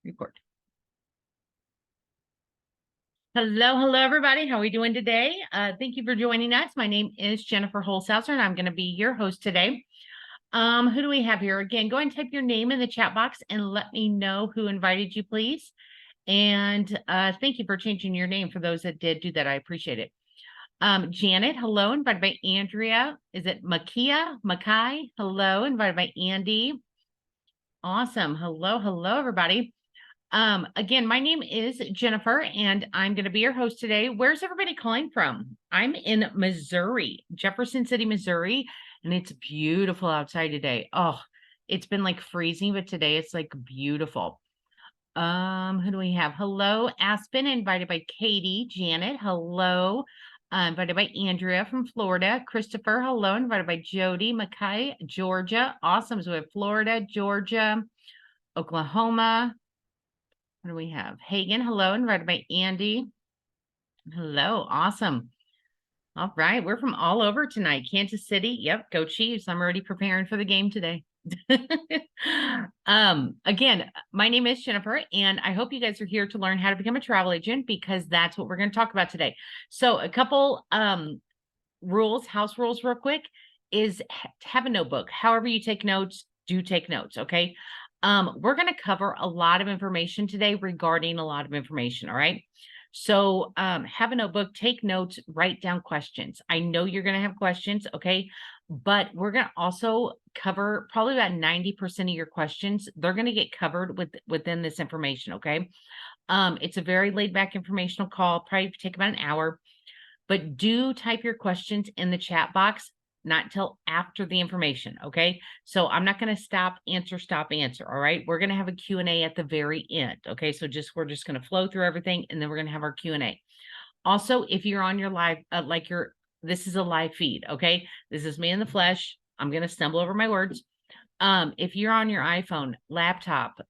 Record. Hello, everybody. How are we doing today? Thank you for joining us. My name is Jennifer Holzhauser, and I'm going to be your host today. Who do we have here? Again, go ahead and type your name in the chat box and let me know who invited you, please. And thank you for changing your name for those that did do that. I appreciate it. Janet, hello, invited by Andrea. Is it Makai? Hello, invited by Andy. Awesome. Hello, everybody. Again, my name is Jennifer, and I'm going to be your host today. Where's everybody calling from? I'm in Missouri, Jefferson City, Missouri, and it's beautiful outside today. Oh, it's been like freezing, but today it's like beautiful. Who do we have? Hello, Aspen, invited by Katie. Janet, hello. Invited by Andrea from Florida. Christopher, hello, invited by Jody. Mackay, Georgia. Awesome. So we have Florida, Georgia, Oklahoma. What do we have? Hagen, hello, invited by Andy. Hello, awesome. All right, we're from all over tonight. Kansas City, yep, go Chiefs. I'm already preparing for the game today. Again, my name is Jennifer, and I hope you guys are here to learn how to become a travel agent because that's what we're going to talk about today. So a couple rules, house rules real quick, is have a notebook. However you take notes, do take notes, okay? We're going to cover a lot of information today regarding a lot of information, all right? So have a notebook, take notes, write down questions. I know you're going to have questions, okay? But we're going to also cover probably about 90% of your questions. They're going to get covered within this information, okay? It's a very laid back informational call, probably take about an hour, but do type your questions in the chat box, not until after the information, okay? So I'm not going to stop, answer, all right? We're going to have a Q&A at the very end, okay? So we're just going to flow through everything, and then we're going to have our Q&A. Also, if you're on your live, this is a live feed, okay? This is me in the flesh. I'm going to stumble over my words. If you're on your iPhone, laptop,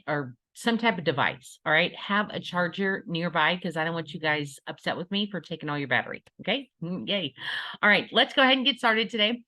or some type of device, all right, have a charger nearby because I don't want you guys upset with me for taking all your battery, okay? Yay. All right, let's go ahead and get started today.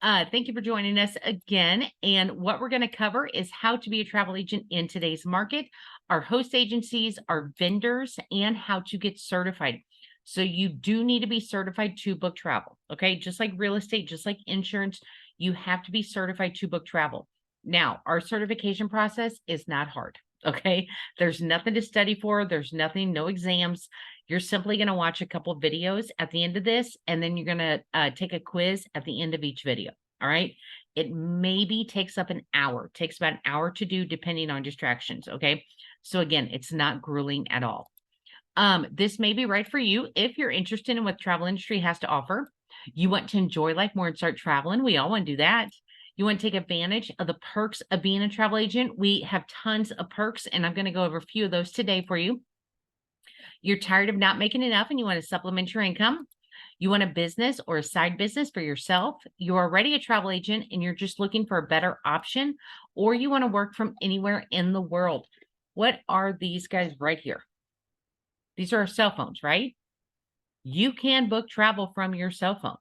Thank you for joining us again. And what we're going to cover is how to be a travel agent in today's market, our host agencies, our vendors, and how to get certified. So you do need to be certified to book travel, okay? Just like real estate, just like insurance, you have to be certified to book travel. Now, our certification process is not hard, okay? There's nothing to study for. There's nothing, no exams. You're simply going to watch a couple of videos at the end of this, and then you're going to take a quiz at the end of each video, all right? It maybe takes up an hour. It takes about an hour to do depending on distractions, okay? So again, it's not grueling at all. This may be right for you if you're interested in what the travel industry has to offer. You want to enjoy life more and start traveling. We all want to do that. You want to take advantage of the perks of being a travel agent. We have tons of perks, and I'm going to go over a few of those today for you. You're tired of not making enough and you want to supplement your income. You want a business or a side business for yourself. You're already a travel agent and you're just looking for a better option, or you want to work from anywhere in the world. What are these guys right here? These are our cell phones, right? You can book travel from your cell phone.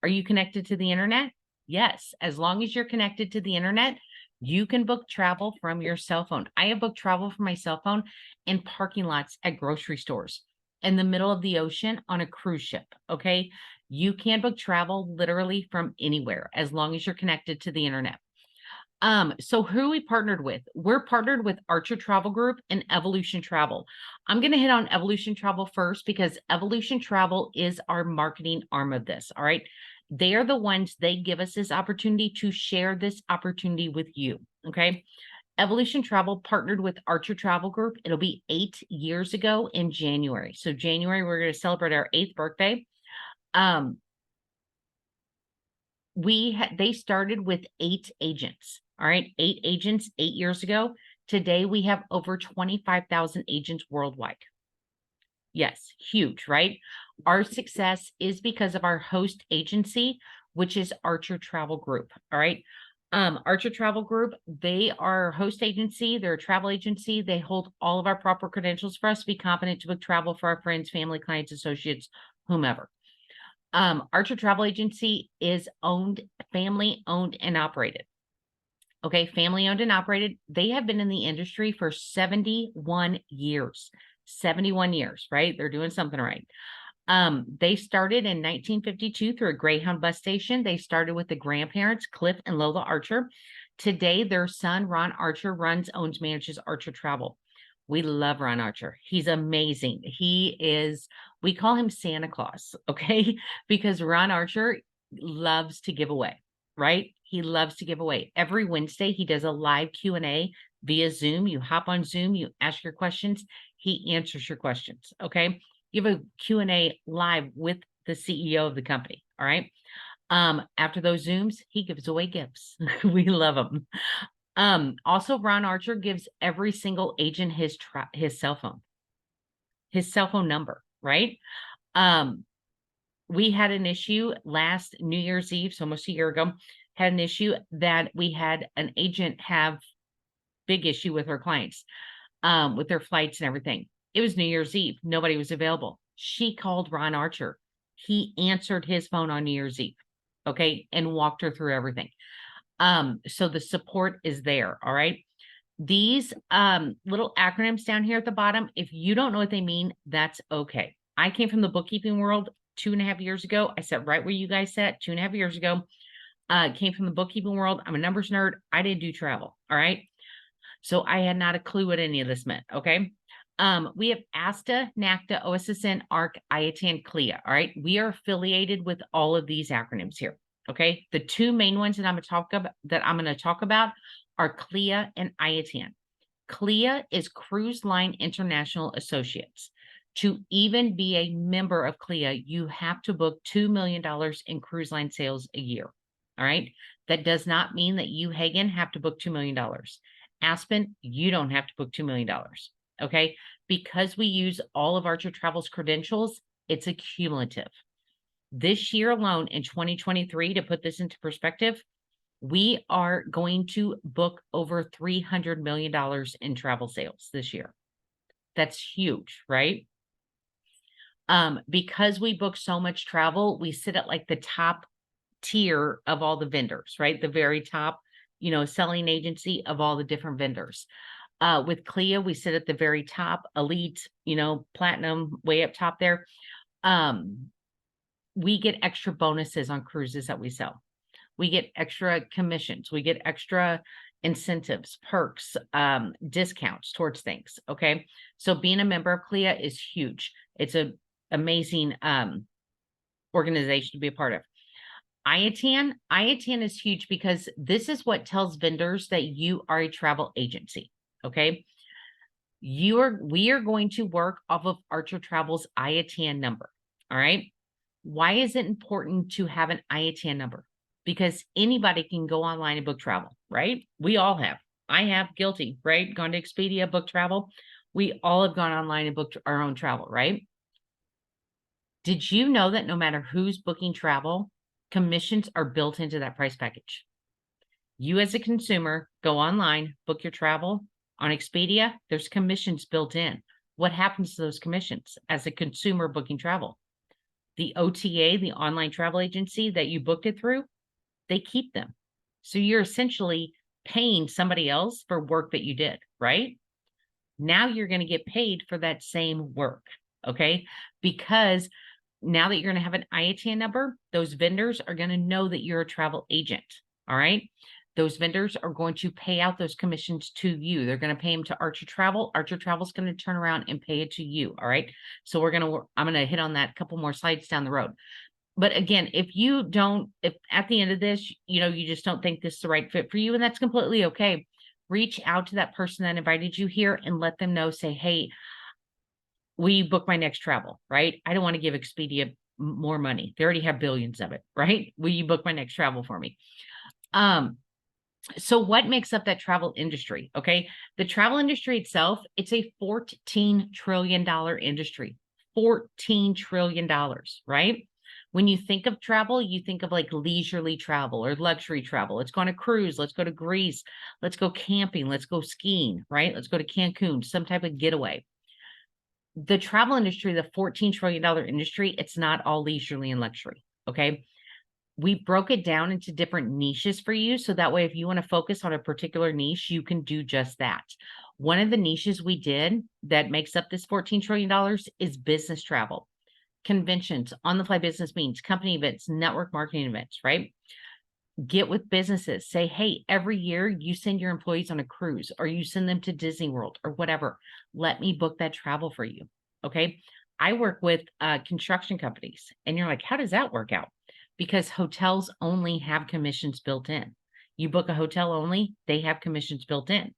Are you connected to the internet? Yes. As long as you're connected to the internet, you can book travel from your cell phone. I have booked travel from my cell phone in parking lots at grocery stores, in the middle of the ocean, on a cruise ship, okay? You can book travel literally from anywhere as long as you're connected to the internet. So who we partnered with? We're partnered with Archer Travel Group and Evolution Travel. I'm going to hit on Evolution Travel first because Evolution Travel is our marketing arm of this, all right? They are the ones, they give us this opportunity to share this opportunity with you, okay? Evolution Travel partnered with Archer Travel Group. It'll be 8 years ago in January. So January, we're going to celebrate our 8th birthday. They started with 8 agents. All right, 8 agents 8 years ago. Today, we have over 25,000 agents worldwide. Yes, huge, right? Our success is because of our host agency, which is Archer Travel Group. All right. Archer Travel Group, they are a host agency. They're a travel agency. They hold all of our proper credentials for us to be competent to book travel for our friends, family, clients, associates, whomever. Archer Travel Agency is family owned and operated. Okay, family owned and operated. They have been in the industry for 71 years. 71 years, right? They're doing something right. They started in 1952 through a Greyhound bus station. They started with the grandparents, Cliff and Lola Archer. Today, their son, Ron Archer, runs, owns, manages Archer Travel. We love Ron Archer. He's amazing. We call him Santa Claus, okay? Because Ron Archer loves to give away, right? He loves to give away. Every Wednesday, he does a live Q&A via Zoom. You hop on Zoom, you ask your questions, he answers your questions, okay? You have a Q&A live with the CEO of the company, all right? After those Zooms, he gives away gifts. We love him. Also, Ron Archer gives every single agent his cell phone number, right? We had an issue last New Year's Eve, so almost a year ago, had an issue that we had an agent have big issue with her clients, with their flights and everything. It was New Year's Eve. Nobody was available. She called Ron Archer. He answered his phone on New Year's Eve, okay, and walked her through everything. So the support is there, all right? These little acronyms down here at the bottom, if you don't know what they mean, that's okay. I came from the bookkeeping world 2.5 years ago. I sat right where you guys sat 2.5 years ago. Came from the bookkeeping world. I'm a numbers nerd. I didn't do travel, all right? So I had not a clue what any of this meant, okay? We have ASTA, NACTA, OSSN, ARC, IATAN, CLIA, all right? We are affiliated with all of these acronyms here, okay? The two main ones that I'm going to talk about are CLIA and IATAN. CLIA is Cruise Line International Associates. To even be a member of CLIA, you have to book $2 million in cruise line sales a year, all right? That does not mean that you, Hagen, have to book $2 million. Aspen, you don't have to book $2 million, okay? Because we use all of Archer Travel's credentials, it's a cumulative. This year alone in 2023, to put this into perspective, we are going to book over $300 million in travel sales this year. That's huge, right? Because we book so much travel, we sit at like the top tier of all the vendors, right? The very top, selling agency of all the different vendors. With CLIA, we sit at the very top, elite, platinum, way up top there. We get extra bonuses on cruises that we sell. We get extra commissions. We get extra incentives, perks, discounts towards things, okay? So being a member of CLIA is huge. It's an amazing organization to be a part of. IATAN is huge because this is what tells vendors that you are a travel agency, okay? We are going to work off of Archer Travel's IATAN number, all right? Why is it important to have an IATAN number? Because anybody can go online and book travel, right? We all have. I have, guilty, right? Gone to Expedia, booked travel. We all have gone online and booked our own travel, right? Did you know that no matter who's booking travel, commissions are built into that price package? You as a consumer go online, book your travel on Expedia, there's commissions built in. What happens to those commissions as a consumer booking travel? The OTA, the online travel agency that you booked it through, they keep them. So you're essentially paying somebody else for work that you did, right? Now you're going to get paid for that same work, okay? Because now that you're going to have an IATAN number, those vendors are going to know that you're a travel agent, all right? Those vendors are going to pay out those commissions to you. They're going to pay them to Archer Travel. Archer Travel is going to turn around and pay it to you, all right? So I'm going to hit on that a couple more slides down the road. But again, if at the end of this, you just don't think this is the right fit for you, and that's completely okay. Reach out to that person that invited you here and let them know, say, hey, will you book my next travel, right? I don't want to give Expedia more money. They already have billions of it, right? Will you book my next travel for me? So what makes up that travel industry? Okay. The travel industry itself, it's a $14 trillion industry, $14 trillion, right? When you think of travel, you think of like leisurely travel or luxury travel. Let's go on a cruise. Let's go to Greece. Let's go camping. Let's go skiing, right? Let's go to Cancun, some type of getaway. The travel industry, the $14 trillion industry, it's not all leisurely and luxury, okay? we broke it down into different niches for you. So that way, if you want to focus on a particular niche, you can do just that. One of the niches we did that makes up this $14 trillion is business travel, conventions, on the fly business meetings, company events, network marketing events, right? Get with businesses, say, hey, every year you send your employees on a cruise or you send them to Disney World or whatever. Let me book that travel for you. Okay. I work with construction companies, and you're like, how does that work out? Because hotels only have commissions built in. You book a hotel only, they have commissions built in.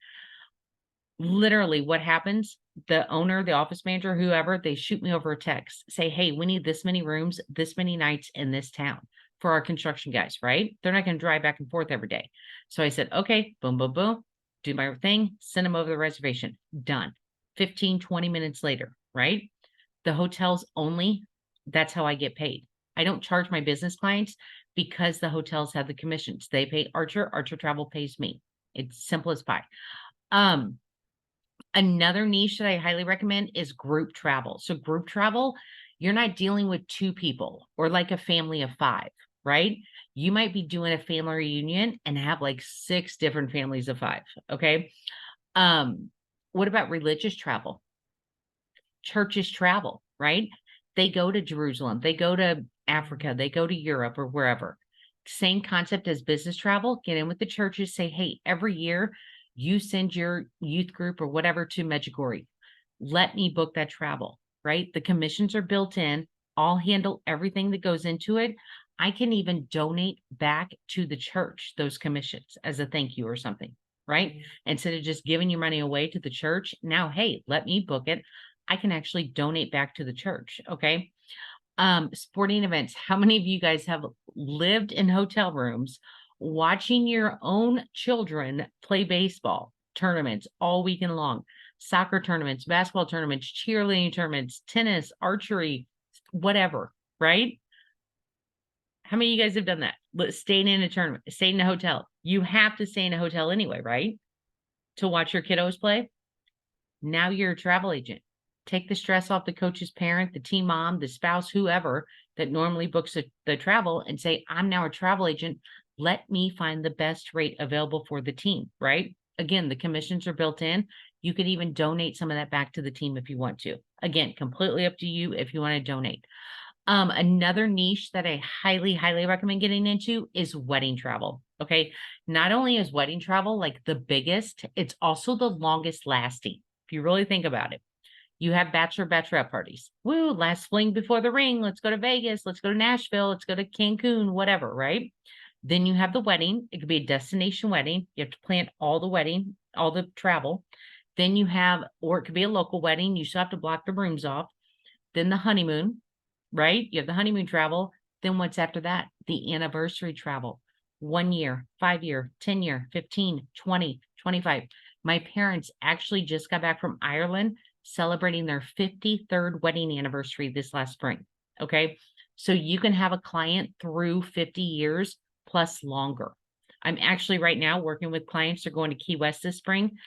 Literally, what happens? The owner, the office manager, whoever, they shoot me over a text, say, hey, we need this many rooms, this many nights in this town for our construction guys, right? They're not going to drive back and forth every day. So I said, okay, boom, boom, boom, do my thing, send them over the reservation, done. 15, 20 minutes later, right? The hotels only, that's how I get paid. I don't charge my business clients because the hotels have the commissions. They pay Archer, Archer Travel pays me. It's simple as pie. Another niche that I highly recommend is group travel. So group travel, you're not dealing with two people or like a family of five, right? You might be doing a family reunion and have like 6 different families of 5. Okay. What about religious travel? Churches travel, right? They go to Jerusalem, they go to Africa, they go to Europe or wherever. Same concept as business travel. Get in with the churches, say, hey, every year you send your youth group or whatever to Medjugorje. Let me book that travel, right? The commissions are built in. I'll handle everything that goes into it. I can even donate back to the church those commissions as a thank you or something, right? Instead of just giving your money away to the church, now, hey, let me book it. I can actually donate back to the church. Okay. Sporting events. How many of you guys have lived in hotel rooms watching your own children play baseball tournaments all weekend long, soccer tournaments, basketball tournaments, cheerleading tournaments, tennis, archery, whatever, right? How many of you guys have done that? Staying in a tournament, staying in a hotel. You have to stay in a hotel anyway, right? To watch your kiddos play. Now you're a travel agent. Take the stress off the coach's parent, the team mom, the spouse, whoever that normally books the travel, and say, I'm now a travel agent. Let me find the best rate available for the team, right? Again, the commissions are built in. You could even donate some of that back to the team if you want to. Again, completely up to you if you want to donate. Another niche that I highly, highly recommend getting into is wedding travel. Okay. Not only is wedding travel like the biggest, it's also the longest lasting. If you really think about it, you have bachelorette parties. Woo, last fling before the ring. Let's go to Vegas. Let's go to Nashville. Let's go to Cancun, whatever, right? Then you have the wedding. It could be a destination wedding. You have to plan all the wedding, all the travel. Then you have, or it could be a local wedding. You still have to block the rooms off. Then the honeymoon, right? You have the honeymoon travel. Then what's after that? The anniversary travel. 1 year, 5 year, 10 year, 15, 20, 25. My parents actually just got back from Ireland celebrating their 53rd wedding anniversary this last spring. Okay. So you can have a client through 50 years plus longer. I'm actually right now working with clients. They're going to Key West this spring.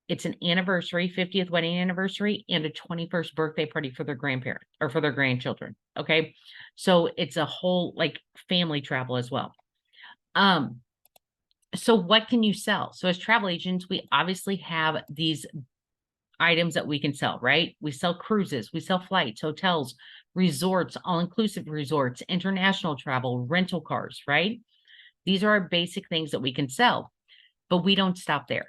It's an anniversary, 50th wedding anniversary, and a 21st birthday party for their grandparents or for their grandchildren. Okay. So it's a whole like family travel as well. So what can you sell? So as travel agents, we obviously have these items that we can sell, right? We sell cruises, we sell flights, hotels, resorts, all-inclusive resorts, international travel, rental cars, right? These are our basic things that we can sell, but we don't stop there.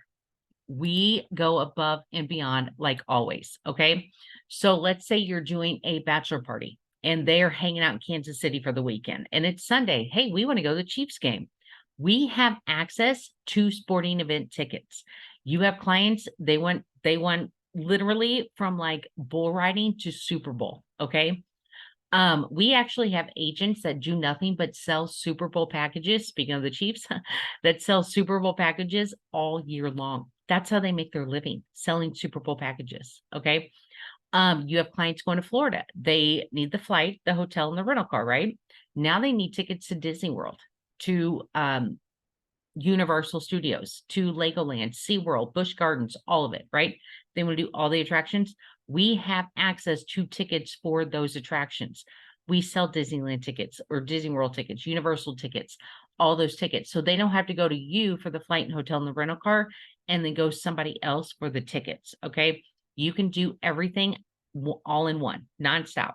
We go above and beyond like always, okay? So let's say you're doing a bachelor party and they're hanging out in Kansas City for the weekend and it's Sunday. Hey, we want to go to the Chiefs game. We have access to sporting event tickets. You have clients, they want literally from like bull riding to Super Bowl. Okay. We actually have agents that do nothing but sell Super Bowl packages. Speaking of the Chiefs, that sell Super Bowl packages all year long. That's how they make their living, selling Super Bowl packages. Okay. You have clients going to Florida. They need the flight, the hotel, and the rental car, right? Now they need tickets to Disney World, to Universal Studios, to Legoland, SeaWorld, Busch Gardens, all of it, right? They want to do all the attractions. We have access to tickets for those attractions. We sell Disneyland tickets or Disney World tickets, Universal tickets, all those tickets. So they don't have to go to you for the flight and hotel and the rental car and then go somebody else for the tickets. Okay. You can do everything all in one, nonstop.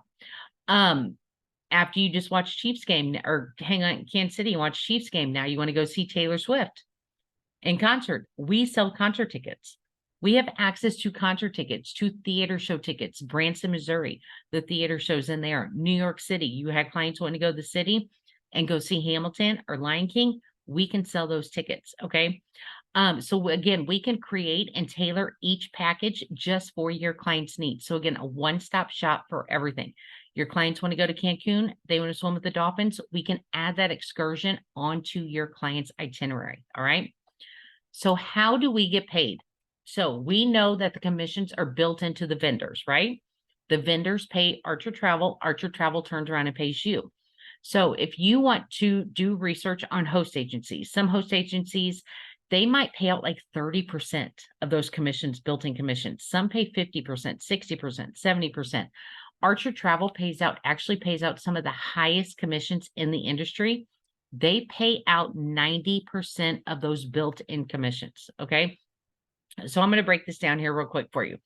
After you just watch Chiefs game or hang on in Kansas City and watch Chiefs game, now you want to go see Taylor Swift in concert. We sell concert tickets. We have access to concert tickets, to theater show tickets, Branson, Missouri, the theater shows in there. New York City, you have clients wanting to go to the city and go see Hamilton or Lion King. We can sell those tickets. Okay. So again, we can create and tailor each package just for your client's needs. So again, a one-stop shop for everything. Your clients want to go to Cancun, they want to swim with the dolphins. We can add that excursion onto your client's itinerary. All right. So how do we get paid? So we know that the commissions are built into the vendors, right? The vendors pay Archer Travel turns around and pays you. So if you want to do research on host agencies, some host agencies, they might pay out like 30% of those commissions, built-in commissions. Some pay 50%, 60%, 70%. Archer Travel actually pays out some of the highest commissions in the industry. They pay out 90% of those built-in commissions. Okay. So I'm going to break this down here real quick for you.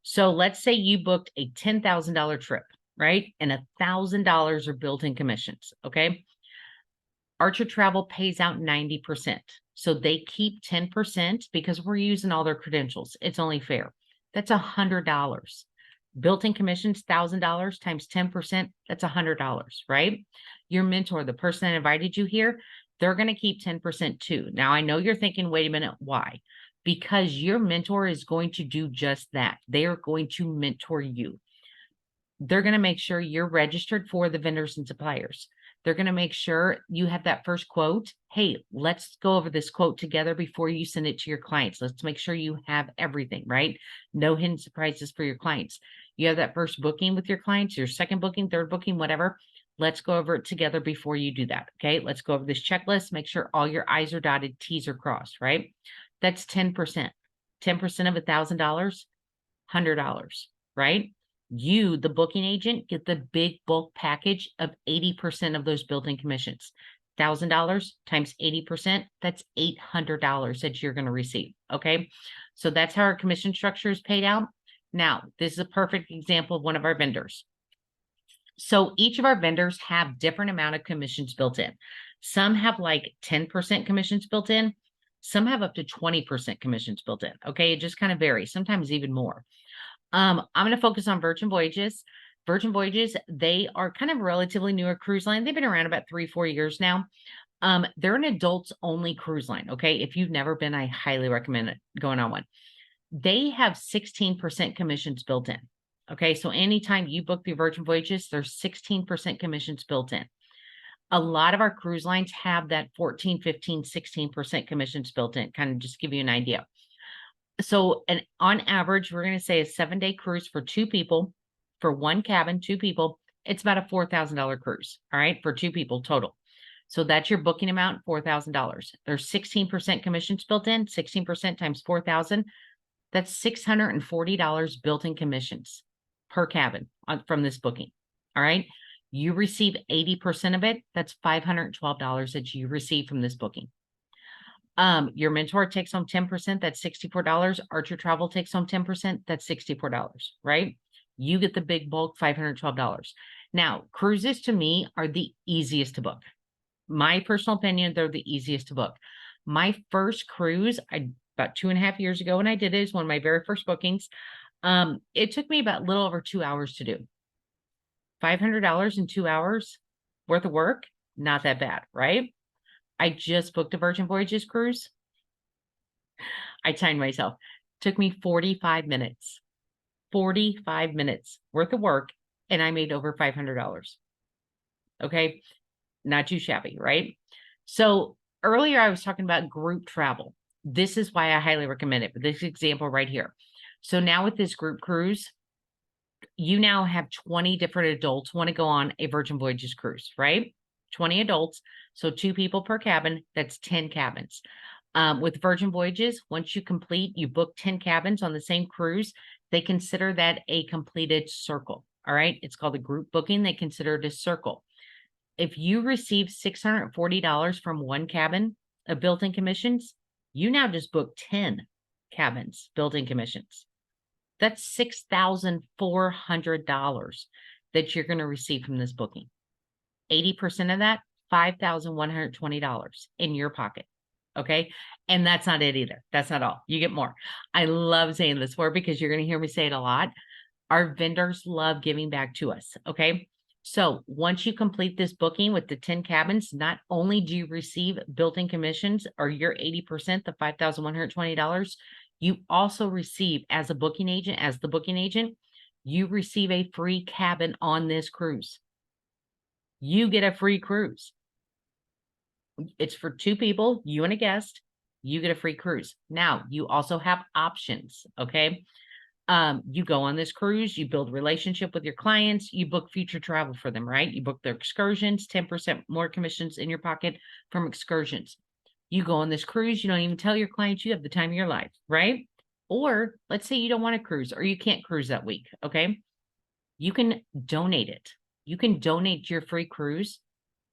So let's say you booked a $10,000 trip, right? And $1,000 are built-in commissions. Okay. Archer Travel pays out 90%. So they keep 10% because we're using all their credentials. It's only fair. That's $100. Built-in commissions, $1,000 times 10%, that's $100, right? Your mentor, the person that invited you here, they're going to keep 10% too. Now, I know you're thinking, wait a minute, why? Because your mentor is going to do just that. They are going to mentor you. They're going to make sure you're registered for the vendors and suppliers. They're going to make sure you have that first quote. Hey, let's go over this quote together before you send it to your clients. Let's make sure you have everything, right? No hidden surprises for your clients. You have that first booking with your clients, your second booking, third booking, whatever. Let's go over it together before you do that. Okay. Let's go over this checklist. Make sure all your I's are dotted, T's are crossed, right? That's 10%. 10% of $1,000, $100, right? You, the booking agent, get the big bulk package of 80% of those built-in commissions. $1,000 times 80%, that's $800 that you're going to receive. Okay. So that's how our commission structure is paid out. Now, this is a perfect example of one of our vendors. So each of our vendors have different amount of commissions built in. Some have like 10% commissions built in. Some have up to 20% commissions built in. Okay. It just kind of varies, sometimes even more. I'm going to focus on Virgin Voyages. Virgin Voyages, they are kind of a relatively newer cruise line. They've been around about 3-4 years now. They're an adults only cruise line. Okay. If you've never been, I highly recommend it, going on one. They have 16% commissions built in. Okay. So anytime you book the Virgin Voyages, there's 16% commissions built in. A lot of our cruise lines have that 14, 15, 16% commissions built in, kind of just give you an idea. So on average, we're going to say a 7-day cruise for 2 people, for 1 cabin, 2 people, it's about a $4,000 cruise. All right. For 2 people total. So that's your booking amount, $4,000. There's 16% commissions built in, 16% times 4,000. That's $640 built-in commissions per cabin from this booking. All right. You receive 80% of it. That's $512 that you receive from this booking. Your mentor takes home 10%, that's $64. Archer Travel takes home 10%, that's $64, right? You get the big bulk, $512. Now, cruises to me are the easiest to book. My personal opinion, they're the easiest to book. My first cruise, about 2.5 years ago when I did it, is one of my very first bookings. It took me about a little over 2 hours to do. $500 in 2 hours worth of work, not that bad, right? I just booked a Virgin Voyages cruise. I timed myself. Took me 45 minutes. 45 minutes worth of work, and I made over $500. Okay. Not too shabby, right? So earlier I was talking about group travel. This is why I highly recommend it. But this example right here. So now with this group cruise, you now have 20 different adults want to go on a Virgin Voyages cruise, right? 20 adults. So 2 people per cabin, that's 10 cabins. With Virgin Voyages, once you book 10 cabins on the same cruise, they consider that a completed circle. All right. It's called a group booking. They consider it a circle. If you receive $640 from one cabin of built-in commissions, you now just book 10 cabins, built-in commissions. That's $6,400 that you're going to receive from this booking. 80% of that, $5,120 in your pocket. Okay. And that's not it either. That's not all. You get more. I love saying this word because you're going to hear me say it a lot. Our vendors love giving back to us. Okay. So once you complete this booking with the 10 cabins, not only do you receive built-in commissions or your 80%, the $5,120, you also receive as the booking agent, you receive a free cabin on this cruise. You get a free cruise. It's for 2 people, you and a guest. You get a free cruise. Now, you also have options, okay? You go on this cruise, you build a relationship with your clients, you book future travel for them, right? You book their excursions, 10% more commissions in your pocket from excursions. You go on this cruise, you don't even tell your clients you have the time of your life, right? Or let's say you don't want to cruise or you can't cruise that week, okay? You can donate it. You can donate your free cruise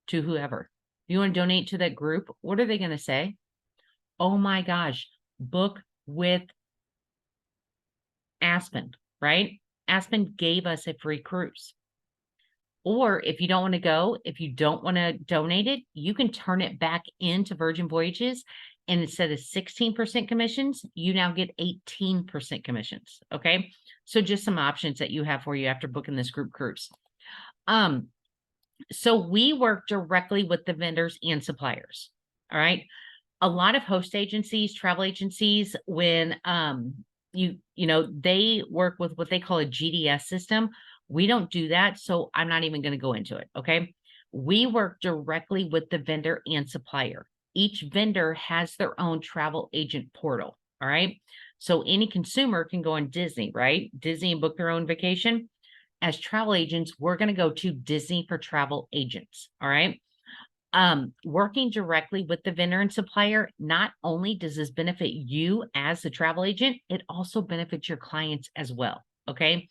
to whoever. You want to donate to that group, what are they going to say? Oh my gosh, book with Aspen, right? Aspen gave us a free cruise. Or if you don't want to go, if you don't want to donate it, you can turn it back into Virgin Voyages. And instead of 16% commissions, you now get 18% commissions. Okay. So just some options that you have for you after booking this group cruise. So we work directly with the vendors and suppliers. All right. A lot of host agencies, travel agencies, when they work with what they call a GDS system. We don't do that. So I'm not even going to go into it. Okay. We work directly with the vendor and supplier. Each vendor has their own travel agent portal. All right. So any consumer can go on Disney, right? Disney and book their own vacation. As travel agents, we're going to go to Disney for travel agents. All right. Working directly with the vendor and supplier, not only does this benefit you as the travel agent, it also benefits your clients as well. Okay.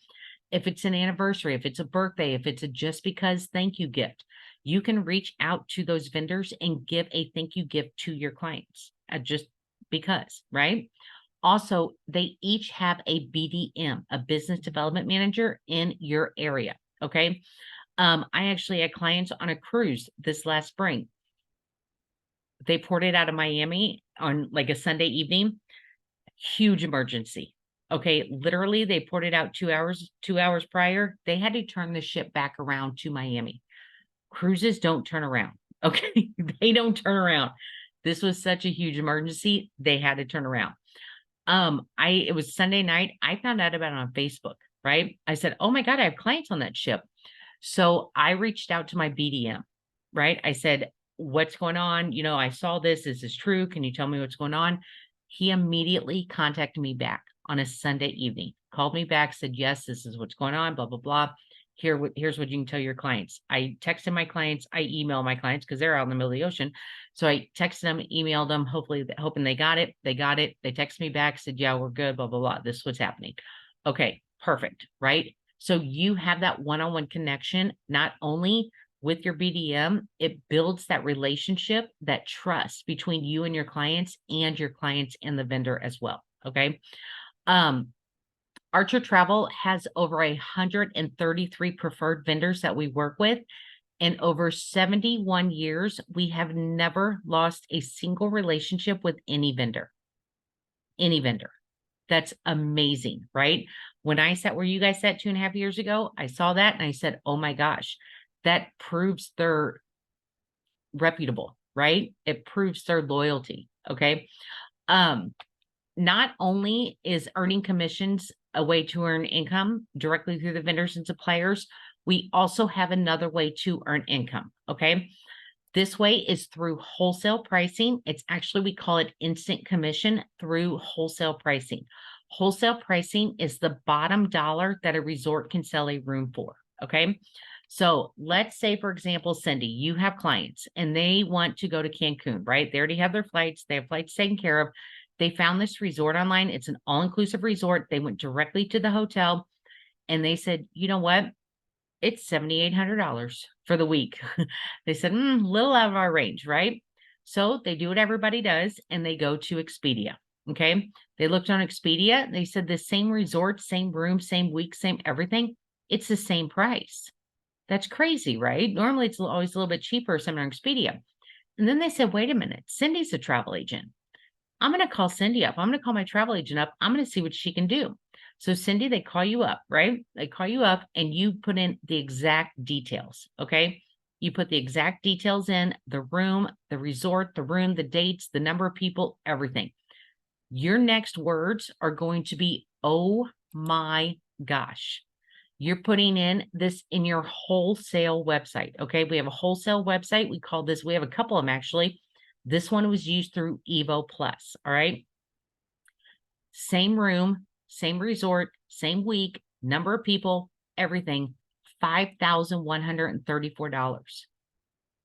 If it's an anniversary, if it's a birthday, if it's a just because thank you gift, you can reach out to those vendors and give a thank you gift to your clients just because, right? Also, they each have a BDM, a business development manager in your area. Okay. I actually had clients on a cruise this last spring. They ported out of Miami on like a Sunday evening, huge emergency. Okay. Literally they ported out 2 hours prior. They had to turn the ship back around to Miami. Cruises don't turn around. Okay. They don't turn around. This was such a huge emergency. They had to turn around. It was Sunday night. I found out about it on Facebook, right? I said, oh my God, I have clients on that ship. So I reached out to my BDM, right? I said, what's going on? I saw this. Is this true? Can you tell me what's going on? He immediately contacted me back on a Sunday evening, called me back, said, yes, this is what's going on, blah, blah, blah. Here's what you can tell your clients. I texted my clients. I email my clients because they're out in the middle of the ocean. So I texted them, emailed them, hoping they got it. They got it. They texted me back, said, yeah, we're good, blah, blah, blah. This is what's happening. Okay, perfect, right? So you have that one-on-one connection, not only with your BDM, it builds that relationship, that trust between you and your clients and the vendor as well. Okay. Archer Travel has over 133 preferred vendors that we work with. In over 71 years, we have never lost a single relationship with any vendor. Any vendor. That's amazing, right? When I sat where you guys sat 2.5 years ago, I saw that and I said, oh my gosh, that proves they're reputable, right? It proves their loyalty. Okay. Not only is earning commissions a way to earn income directly through the vendors and suppliers, we also have another way to earn income. Okay. This way is through wholesale pricing. It's actually, we call it instant commission through wholesale pricing. Wholesale pricing is the bottom dollar that a resort can sell a room for. Okay. So let's say, for example, Cindy, you have clients and they want to go to Cancun, right? They already have their flights. They have flights taken care of. They found this resort online. It's an all-inclusive resort. They went directly to the hotel and they said, you know what? It's $7,800 for the week. They said, little out of our range, right? So they do what everybody does and they go to Expedia. Okay. They looked on Expedia. They said the same resort, same room, same week, same everything. It's the same price. That's crazy, right? Normally it's always a little bit cheaper something on Expedia. And then they said, wait a minute, Cindy's a travel agent. I'm going to call Cindy up. I'm going to call my travel agent up. I'm going to see what she can do. So Cindy, they call you up, right? They call you up and you put in the exact details. Okay. You put the exact details in the room, the resort, the room, the dates, the number of people, everything. Your next words are going to be, oh my gosh. You're putting in this in your wholesale website. Okay. We have a wholesale website. We have a couple of them actually. This one was used through Evo Plus. All right. Same room, same resort, same week, number of people, everything, $5,134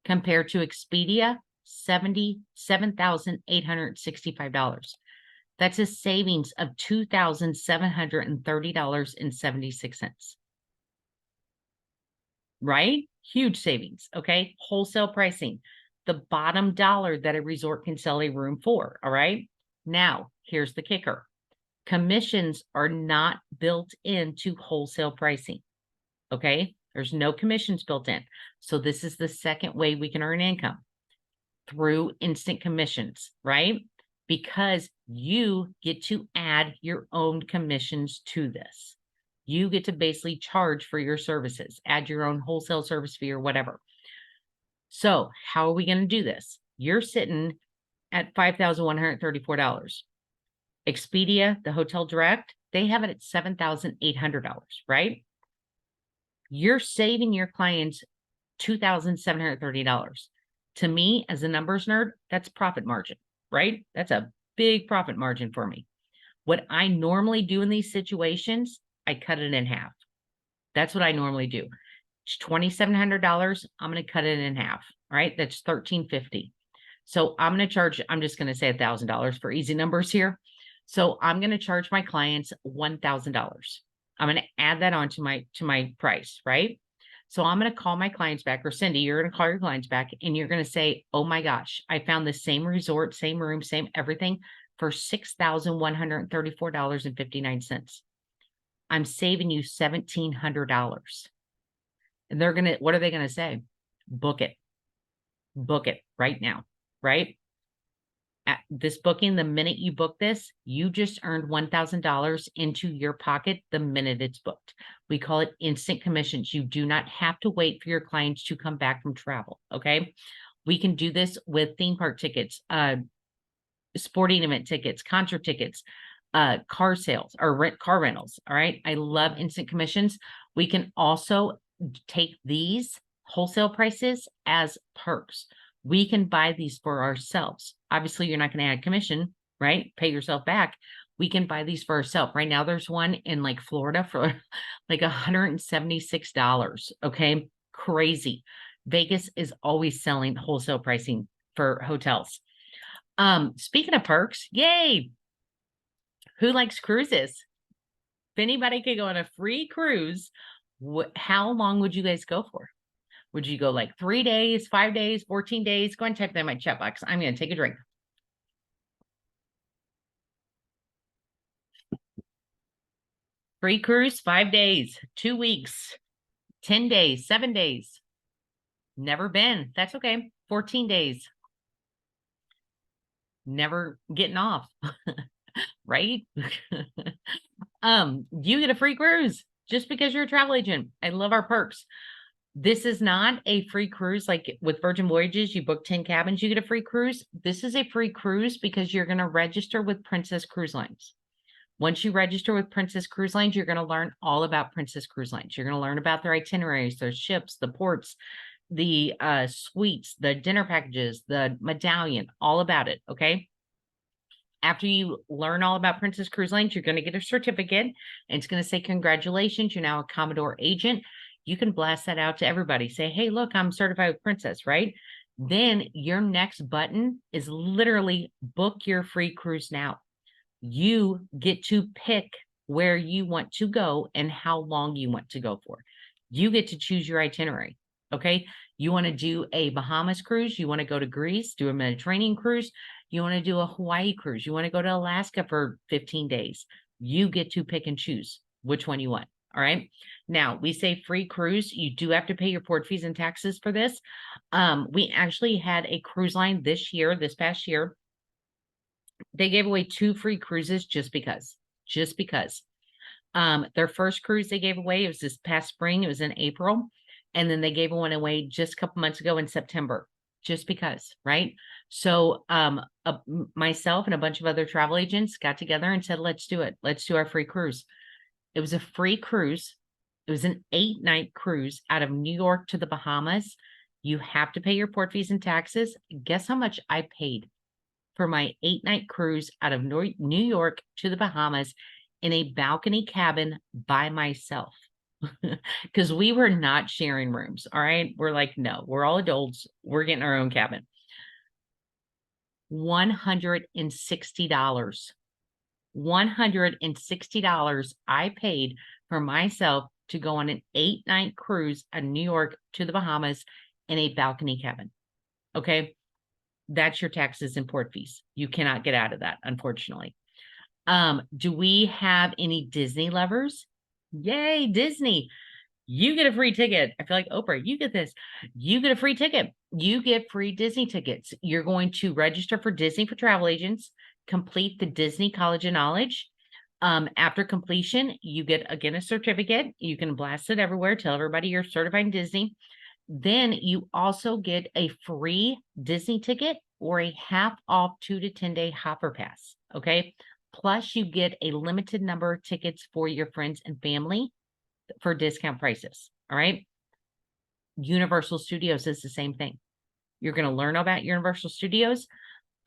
compared to Expedia, $77,865. That's a savings of $2,730.76. Right? Huge savings. Okay. Wholesale pricing, the bottom dollar that a resort can sell a room for. All right. Now, here's the kicker. Commissions are not built into wholesale pricing. Okay. There's no commissions built in. So this is the second way we can earn income through instant commissions, right? Because you get to add your own commissions to this. You get to basically charge for your services, add your own wholesale service fee or whatever. So how are we going to do this? You're sitting at $5,134. Expedia, the Hotel Direct, they have it at $7,800, right? You're saving your clients $2,730. To me, as a numbers nerd, that's profit margin, right? That's a big profit margin for me. What I normally do in these situations, I cut it in half. That's what I normally do. It's $2,700. I'm going to cut it in half. All right. That's $1,350. So I'm going to charge, I'm just going to say $1,000 for easy numbers here. So I'm going to charge my clients $1,000. I'm going to add that on to my price, right? So I'm going to call my clients back, or Cindy, you're going to call your clients back and you're going to say, oh my gosh, I found the same resort, same room, same everything for $6,134.59. I'm saving you $1,700. And they're going to, what are they going to say? Book it right now, right? At this booking, the minute you book this, you just earned $1,000 into your pocket the minute it's booked. We call it instant commissions. You do not have to wait for your clients to come back from travel. Okay. We can do this with theme park tickets, sporting event tickets, concert tickets, car sales or car rentals. All right. I love instant commissions. We can also take these wholesale prices as perks. We can buy these for ourselves. Obviously, you're not going to add commission, right? Pay yourself back. We can buy these for ourselves. Right now, there's one in like Florida for like $176. Okay. Crazy. Vegas is always selling wholesale pricing for hotels. Speaking of perks, yay. Who likes cruises? If anybody could go on a free cruise, how long would you guys go for? Would you go like 3 days, 5 days, 14 days? Go and type that in my chat box. I'm going to take a drink. Free cruise, 5 days, 2 weeks, 10 days, 7 days. Never been. That's okay. 14 days. Never getting off. Right? You get a free cruise just because you're a travel agent. I love our perks. This is not a free cruise like with Virgin Voyages. You book 10 cabins, you get a free cruise. This is a free cruise because you're going to register with Princess Cruise Lines. Once you register with Princess Cruise Lines, you're going to learn all about Princess Cruise Lines. You're going to learn about their itineraries, their ships, the ports, the suites, the dinner packages, the medallion, all about it. Okay. After you learn all about Princess Cruise Lines, you're going to get a certificate and it's going to say, congratulations, you're now a Commodore agent. You can blast that out to everybody. Say, hey, look, I'm certified with Princess, right? Then your next button is literally book your free cruise now. You get to pick where you want to go and how long you want to go for. You get to choose your itinerary. Okay. You want to do a Bahamas cruise. You want to go to Greece, do a Mediterranean cruise. You want to do a Hawaii cruise. You want to go to Alaska for 15 days. You get to pick and choose which one you want. All right. Now we say free cruise. You do have to pay your port fees and taxes for this. We actually had a cruise line this past year. They gave away 2 free cruises just because. Their first cruise they gave away, it was this past spring, it was in April. And then they gave one away just a couple months ago in September, just because, right? So myself and a bunch of other travel agents got together and said, let's do it. Let's do our free cruise. It was a free cruise. It was an 8-night cruise out of New York to the Bahamas. You have to pay your port fees and taxes. Guess how much I paid for my 8-night cruise out of New York to the Bahamas in a balcony cabin by myself? Because we were not sharing rooms. All right. We're like, no, we're all adults. We're getting our own cabin. $160. $160 I paid for myself to go on an 8-night cruise out of New York to the Bahamas in a balcony cabin. Okay. That's your taxes and port fees. You cannot get out of that, unfortunately. Do we have any Disney lovers? Yay, Disney. You get a free ticket. I feel like Oprah, you get this. You get a free ticket. You get free Disney tickets. You're going to register for Disney for travel agents, complete the Disney College of Knowledge. After completion, you get, again, a certificate. You can blast it everywhere. Tell everybody you're certified in Disney. Then you also get a free Disney ticket or a half off 2 to 10 day hopper pass. Okay. Plus you get a limited number of tickets for your friends and family for discount prices. All right. Universal Studios is the same thing. You're going to learn about Universal Studios,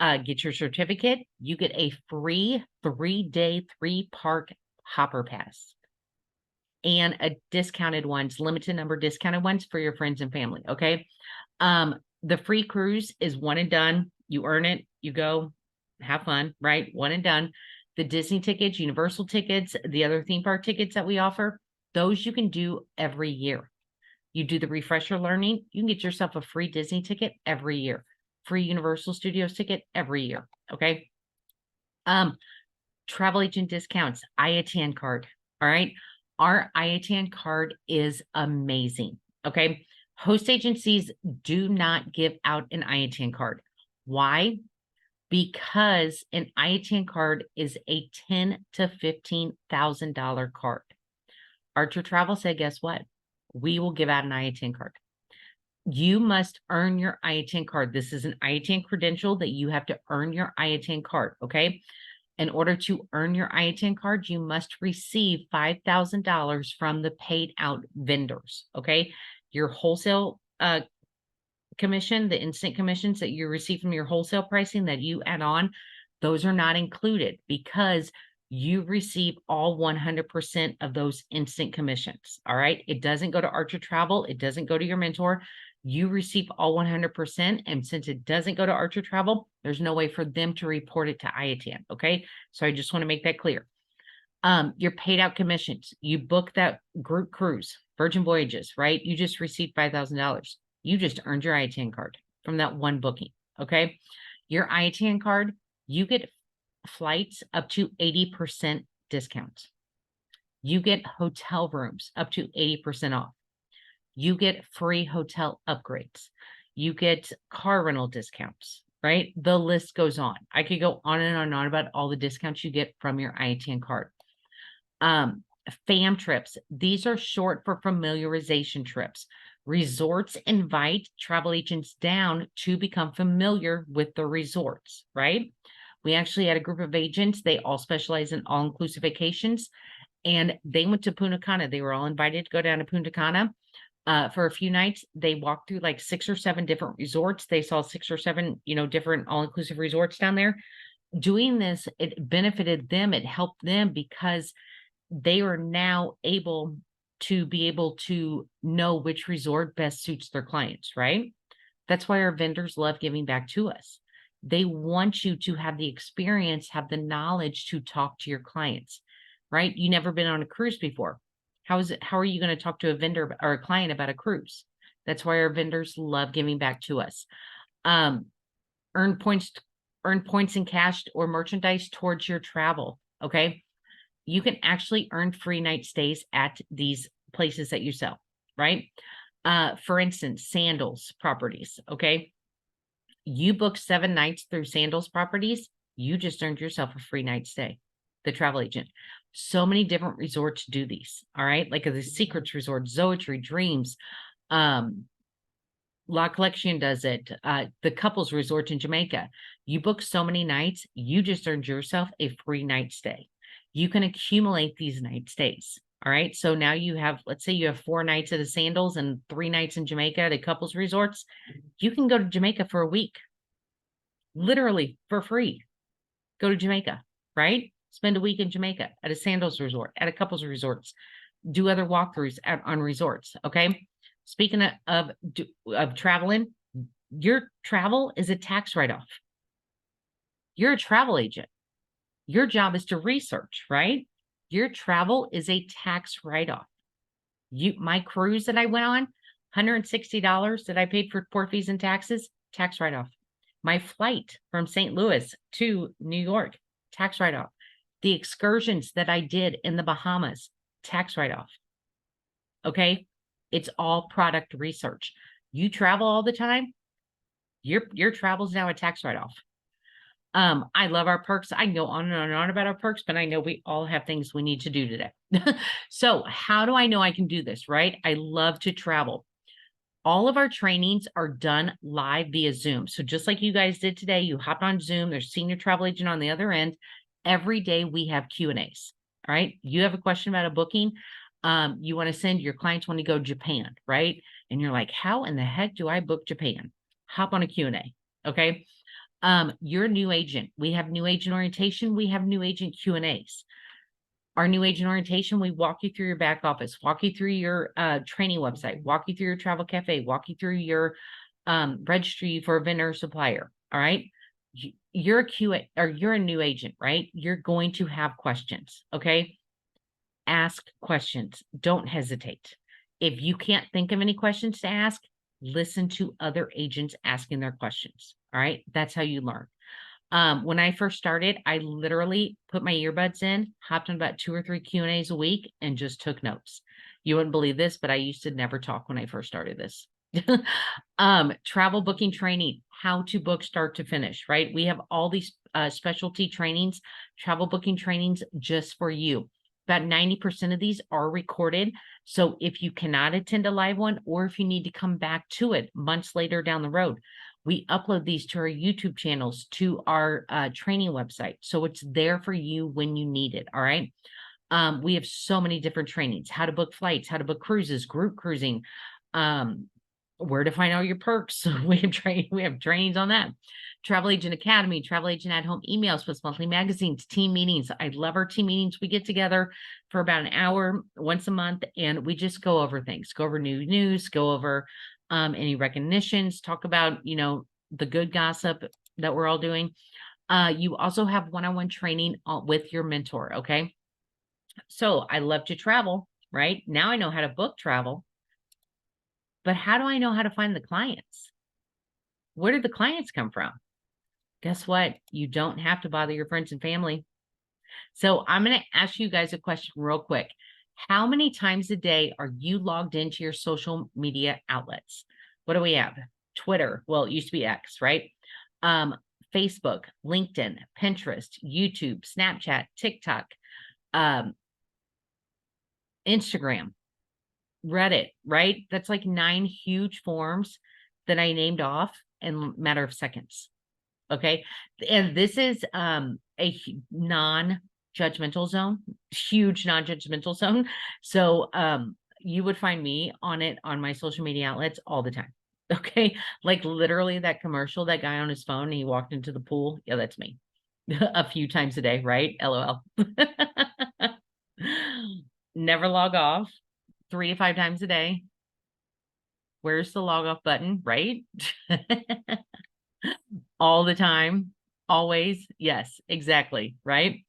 get your certificate. You get a free 3-day, 3-park hopper pass and a discounted ones, limited number discounted ones for your friends and family. Okay. The free cruise is one and done. You earn it, you go have fun, right? One and done. The Disney tickets, Universal tickets, the other theme park tickets that we offer, those you can do every year. You do the refresher learning, you can get yourself a free Disney ticket every year, free Universal Studios ticket every year. Okay. Travel agent discounts, IATAN card. All right. Our IATAN card is amazing. Okay. Host agencies do not give out an IATAN card. Why? Because an IATAN card is a $10,000 to $15,000 card. Archer Travel said, guess what? We will give out an IATAN card. You must earn your IATAN card. This is an IATAN credential that you have to earn your IATAN card. Okay. In order to earn your IATAN card, you must receive $5,000 from the paid out vendors. Okay. Your wholesale commission, the instant commissions that you receive from your wholesale pricing that you add on, those are not included because you receive all 100% of those instant commissions. All right. It doesn't go to Archer Travel. It doesn't go to your mentor. You receive all 100%. And since it doesn't go to Archer Travel, there's no way for them to report it to IATAN. Okay. So I just want to make that clear. Your paid out commissions, you book that group cruise, Virgin Voyages, right? You just received $5,000. You just earned your IATAN card from that one booking. Okay. Your IATAN card, you get flights up to 80% discounts. You get hotel rooms up to 80% off. You get free hotel upgrades. You get car rental discounts, right? The list goes on. I could go on and on about all the discounts you get from your IATAN card. FAM trips. These are short for familiarization trips. Resorts invite travel agents down to become familiar with the resorts, right? We actually had a group of agents. They all specialize in all-inclusive vacations, and they went to Punta Cana. They were all invited to go down to Punta Cana for a few nights. They walked through like 6 or 7 different resorts. They saw 6 or 7, different all-inclusive resorts down there. Doing this, it benefited them. It helped them because they are now able to know which resort best suits their clients, right? That's why our vendors love giving back to us. They want you to have the experience, have the knowledge to talk to your clients, right? You never been on a cruise before. How are you going to talk to a vendor or a client about a cruise? That's why our vendors love giving back to us. Um, earn points, earn points in cash or merchandise towards your travel. Okay. You can actually earn free night stays at these places that you sell, right? For instance, sandals properties. Okay. You book 7 nights through sandals properties. You just earned yourself a free night stay, the travel agent. So many different resorts do these. All right. Like the Secrets Resort, Zoetry, Dreams, La Collection does it. The couples resort in Jamaica. You book so many nights, you just earned yourself a free night stay. You can accumulate these night stays. All right. So now you have, let's say you have 4 nights at the Sandals and 3 nights in Jamaica at a couples resorts. You can go to Jamaica for a week, literally for free. Go to Jamaica, right? Spend a week in Jamaica at a Sandals resort, at a couples resorts, do other walkthroughs on resorts. Okay. Speaking of traveling, your travel is a tax write-off. You're a travel agent. Your job is to research, right? Your travel is a tax write-off. My cruise that I went on, $160 that I paid for port fees and taxes, tax write-off. My flight from St. Louis to New York, tax write-off. The excursions that I did in the Bahamas, tax write-off. Okay. It's all product research. You travel all the time. Your travel is now a tax write-off. I love our perks. I can go on and on and on about our perks, but I know we all have things we need to do today. So how do I know I can do this, right? I love to travel. All of our trainings are done live via Zoom. So just like you guys did today, you hopped on Zoom, there's senior travel agent on the other end. Every day we have Q&As, all right? You have a question about a booking. You want to send your clients want to go to Japan, right? And you're like, how in the heck do I book Japan? Hop on a Q&A, okay? You're a new agent. We have new agent orientation. We have new agent Q&As. Our new agent orientation, we walk you through your back office, walk you through your training website, walk you through your travel cafe, walk you through your registry for a vendor supplier. All right. You're a QA or you're a new agent, right? You're going to have questions. Okay. Ask questions. Don't hesitate. If you can't think of any questions to ask, listen to other agents asking their questions. All right. That's how you learn. When I first started, I literally put my earbuds in, hopped on about 2 or 3 Q&As a week and just took notes. You wouldn't believe this, but I used to never talk when I first started this. Travel booking training, how to book start to finish, right? We have all these specialty trainings, travel booking trainings just for you. About 90% of these are recorded. So if you cannot attend a live one, or if you need to come back to it months later down the road, we upload these to our YouTube channels, to our training website. So it's there for you when you need it. All right. We have so many different trainings, how to book flights, how to book cruises, group cruising, where to find all your perks. We have trainings on that. Travel Agent Academy, Travel Agent at Home emails, Swiss Monthly magazines, team meetings. I love our team meetings. We get together for about an hour once a month, and we just go over things, go over new news, go over any recognitions, talk about, the good gossip that we're all doing. You also have one-on-one training with your mentor. Okay. So I love to travel, right? Now I know how to book travel, but how do I know how to find the clients? Where did the clients come from? Guess what? You don't have to bother your friends and family. So I'm going to ask you guys a question real quick. How many times a day are you logged into your social media outlets? What do we have? Twitter. Well, it used to be X, right? Facebook, LinkedIn, Pinterest, YouTube, Snapchat, TikTok, Instagram, Reddit, right? That's like 9 huge forms that I named off in a matter of seconds. Okay. And this is a non-judgmental zone, huge non-judgmental zone. So you would find me on it on my social media outlets all the time. Okay. Like literally that commercial, that guy on his phone, he walked into the pool. Yeah, that's me. A few times a day, right? LOL. Never log off. 3 to 5 times a day. Where's the log off button, right? All the time, always. Yes, exactly, right?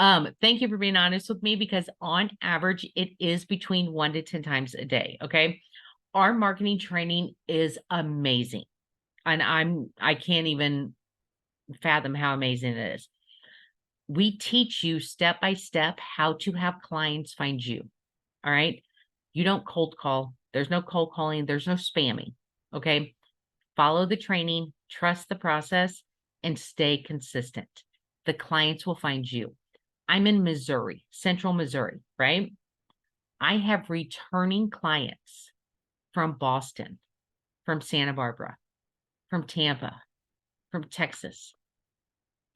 Thank you for being honest with me, because on average, it is between 1 to 10 times a day. Okay. Our marketing training is amazing. And I can't even fathom how amazing it is. We teach you step by step how to have clients find you. All right. You don't cold call. There's no cold calling. There's no spamming. Okay. Follow the training, trust the process, and stay consistent. The clients will find you. I'm in Missouri, central Missouri, right? I have returning clients from Boston, from Santa Barbara, from Tampa, from Texas,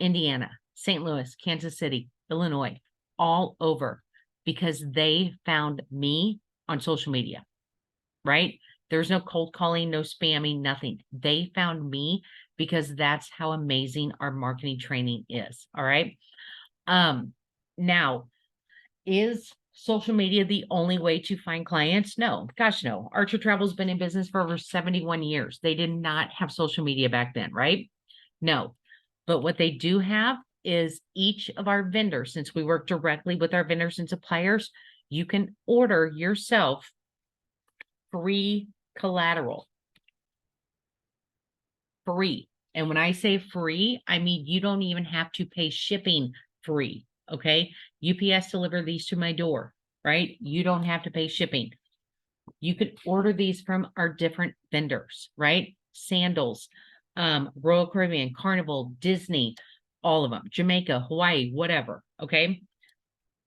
Indiana, St. Louis, Kansas City, Illinois, all over, because they found me on social media, right? There's no cold calling, no spamming, nothing. They found me because that's how amazing our marketing training is. All right. Now, is social media the only way to find clients? No, gosh, no. Archer Travel's been in business for over 71 years. They did not have social media back then, right? No. But what they do have is each of our vendors, since we work directly with our vendors and suppliers, you can order yourself free collateral. Free. And when I say free, I mean you don't even have to pay shipping. Free. Okay. UPS deliver these to my door, right? You don't have to pay shipping. You could order these from our different vendors, right? Sandals, Royal Caribbean, Carnival, Disney, all of them, Jamaica, Hawaii, whatever. Okay.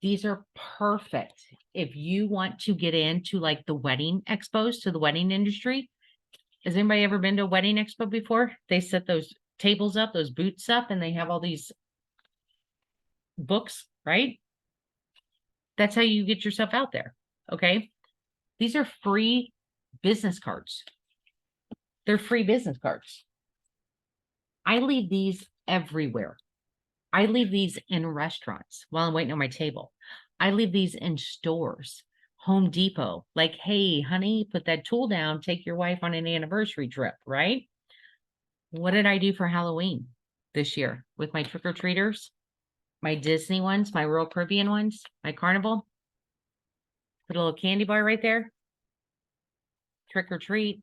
These are perfect if you want to get into like the wedding expos, to the wedding industry. Has anybody ever been to a wedding expo before? They set those tables up, those booths up, and they have all these books, right? That's how you get yourself out there. Okay. These are free business cards. They're free business cards. I leave these everywhere. I leave these in restaurants while I'm waiting on my table. I leave these in stores, Home Depot, like, hey, honey, put that tool down, take your wife on an anniversary trip, right? What did I do for Halloween this year with my trick-or-treaters? My Disney ones, my Royal Caribbean ones, my Carnival? Put a little candy bar right there. Trick or treat.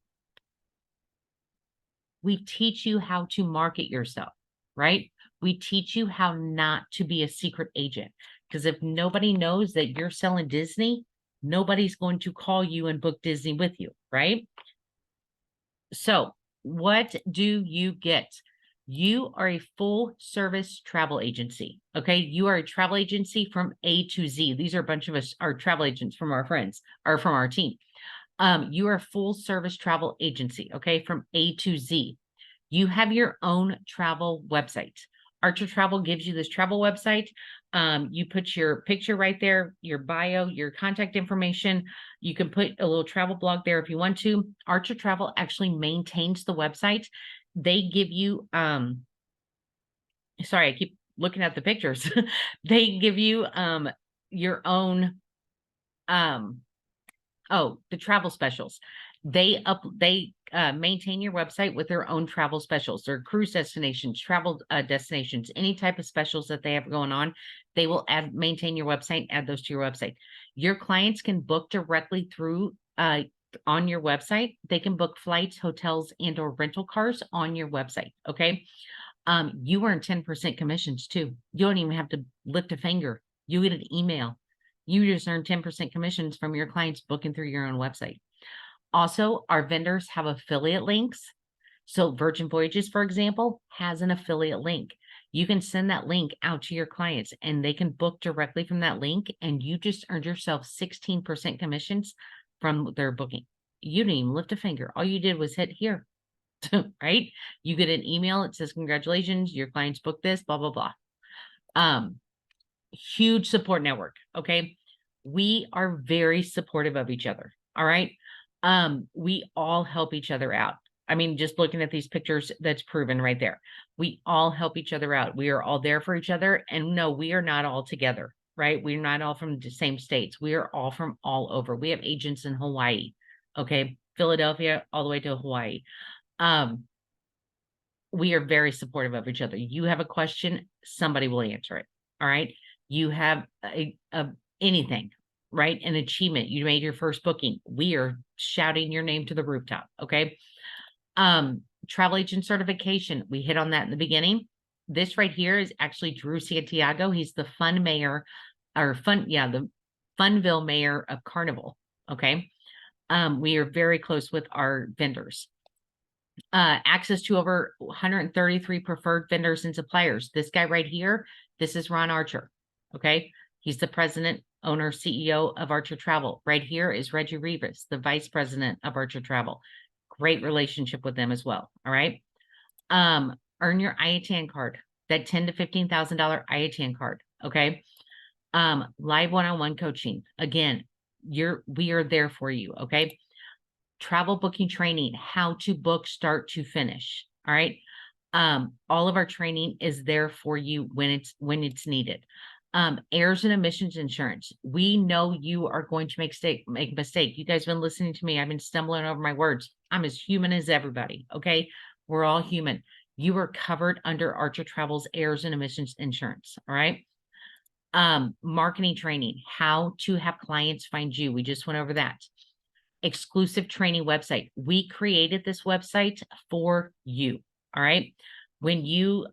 We teach you how to market yourself, right? We teach you how not to be a secret agent. Because if nobody knows that you're selling Disney, nobody's going to call you and book Disney with you, right? So what do you get? You are a full service travel agency. Okay. You are a travel agency from A to Z. These are a bunch of us, our travel agents from our friends or from our team. You are a full service travel agency. Okay. From A to Z. You have your own travel website. Archer Travel gives you this travel website. You put your picture right there, your bio, your contact information. You can put a little travel blog there if you want to. Archer Travel actually maintains the website. They give you, sorry, I keep looking at the pictures. They give you your own, the travel specials. They maintain your website with their own travel specials, their cruise destinations, travel destinations, any type of specials that they have going on. They will maintain your website, add those to your website. Your clients can book directly through on your website. They can book flights, hotels, and or rental cars on your website. Okay. You earn 10% commissions too. You don't even have to lift a finger. You get an email. You just earn 10% commissions from your clients booking through your own website. Also, our vendors have affiliate links. So Virgin Voyages, for example, has an affiliate link. You can send that link out to your clients and they can book directly from that link. And you just earned yourself 16% commissions from their booking. You didn't even lift a finger. All you did was hit here, right? You get an email. It says, congratulations, your clients booked this, blah, blah, blah. Huge support network. Okay. We are very supportive of each other. All right. We all help each other out. I mean, just looking at these pictures, that's proven right there. We all help each other out. We are all there for each other. And no, we are not all together, right? We're not all from the same states. We are all from all over. We have agents in Hawaii. Okay. Philadelphia, all the way to Hawaii. We are very supportive of each other. You have a question, somebody will answer it. All right. you have anything, right? An achievement, you made your first booking. We are shouting your name to the rooftop. Okay. Travel agent certification. We hit on that in the beginning. This right here is actually Drew Santiago. He's the the Funville mayor of Carnival. Okay. We are very close with our vendors. Access to over 133 preferred vendors and suppliers. This guy right here, this is Ron Archer. Okay. He's the president, owner, CEO of Archer Travel. Right here is Reggie Rivas, the vice president of Archer Travel. Great relationship with them as well. All right. Earn your IATAN card, that $10,000 to $15,000 IATAN card. Okay. Live one-on-one coaching. Again, we are there for you. Okay. Travel booking training, how to book start to finish. All right. All of our training is there for you when it's needed. Errors and omissions insurance. We know you are going to make a mistake. You guys have been listening to me. I've been stumbling over my words. I'm as human as everybody. Okay. We're all human. You are covered under Archer Travel's errors and omissions insurance. All right. Marketing training, how to have clients find you. We just went over that. Exclusive training website. We created this website for you. All right. When you,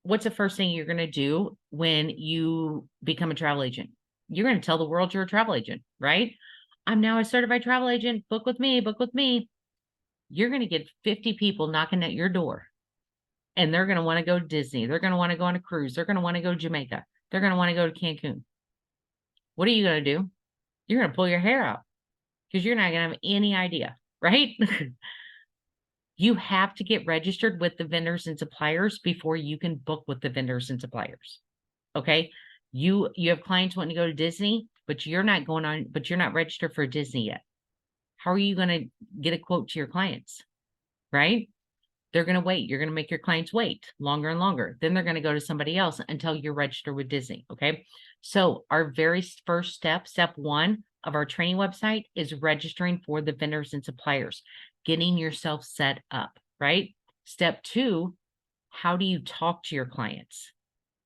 what's the first thing you're going to do when you become a travel agent? You're going to tell the world you're a travel agent, right? I'm now a certified travel agent. Book with me, book with me. You're going to get 50 people knocking at your door, and they're going to want to go to Disney. They're going to want to go on a cruise. They're going to want to go to Jamaica. They're going to want to go to Cancun. What are you going to do? You're going to pull your hair out because you're not going to have any idea, right? You have to get registered with the vendors and suppliers before you can book with the vendors and suppliers. Okay. You have clients wanting to go to Disney, but you're not registered for Disney yet. How are you going to get a quote to your clients? Right? They're going to wait. You're going to make your clients wait longer and longer. Then they're going to go to somebody else until you're registered with Disney. Okay. So our very first step 1 of our training website is registering for the vendors and suppliers, getting yourself set up, right? Step 2, how do you talk to your clients?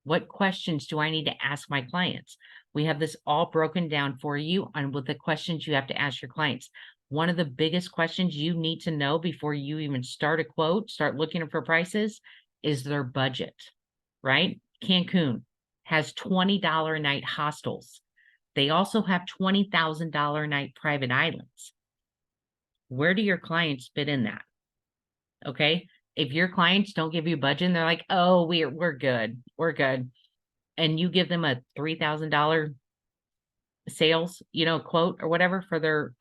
What questions do I need to ask my clients? We have this all broken down for you on what the questions you have to ask your clients. One of the biggest questions you need to know before you even start a quote, start looking for prices, is their budget, right? Cancun has $20 a night hostels. They also have $20,000 a night private islands. Where do your clients fit in that? Okay. If your clients don't give you a budget and they're like, oh, we're good. We're good. And you give them a $3,000 sales, quote or whatever for their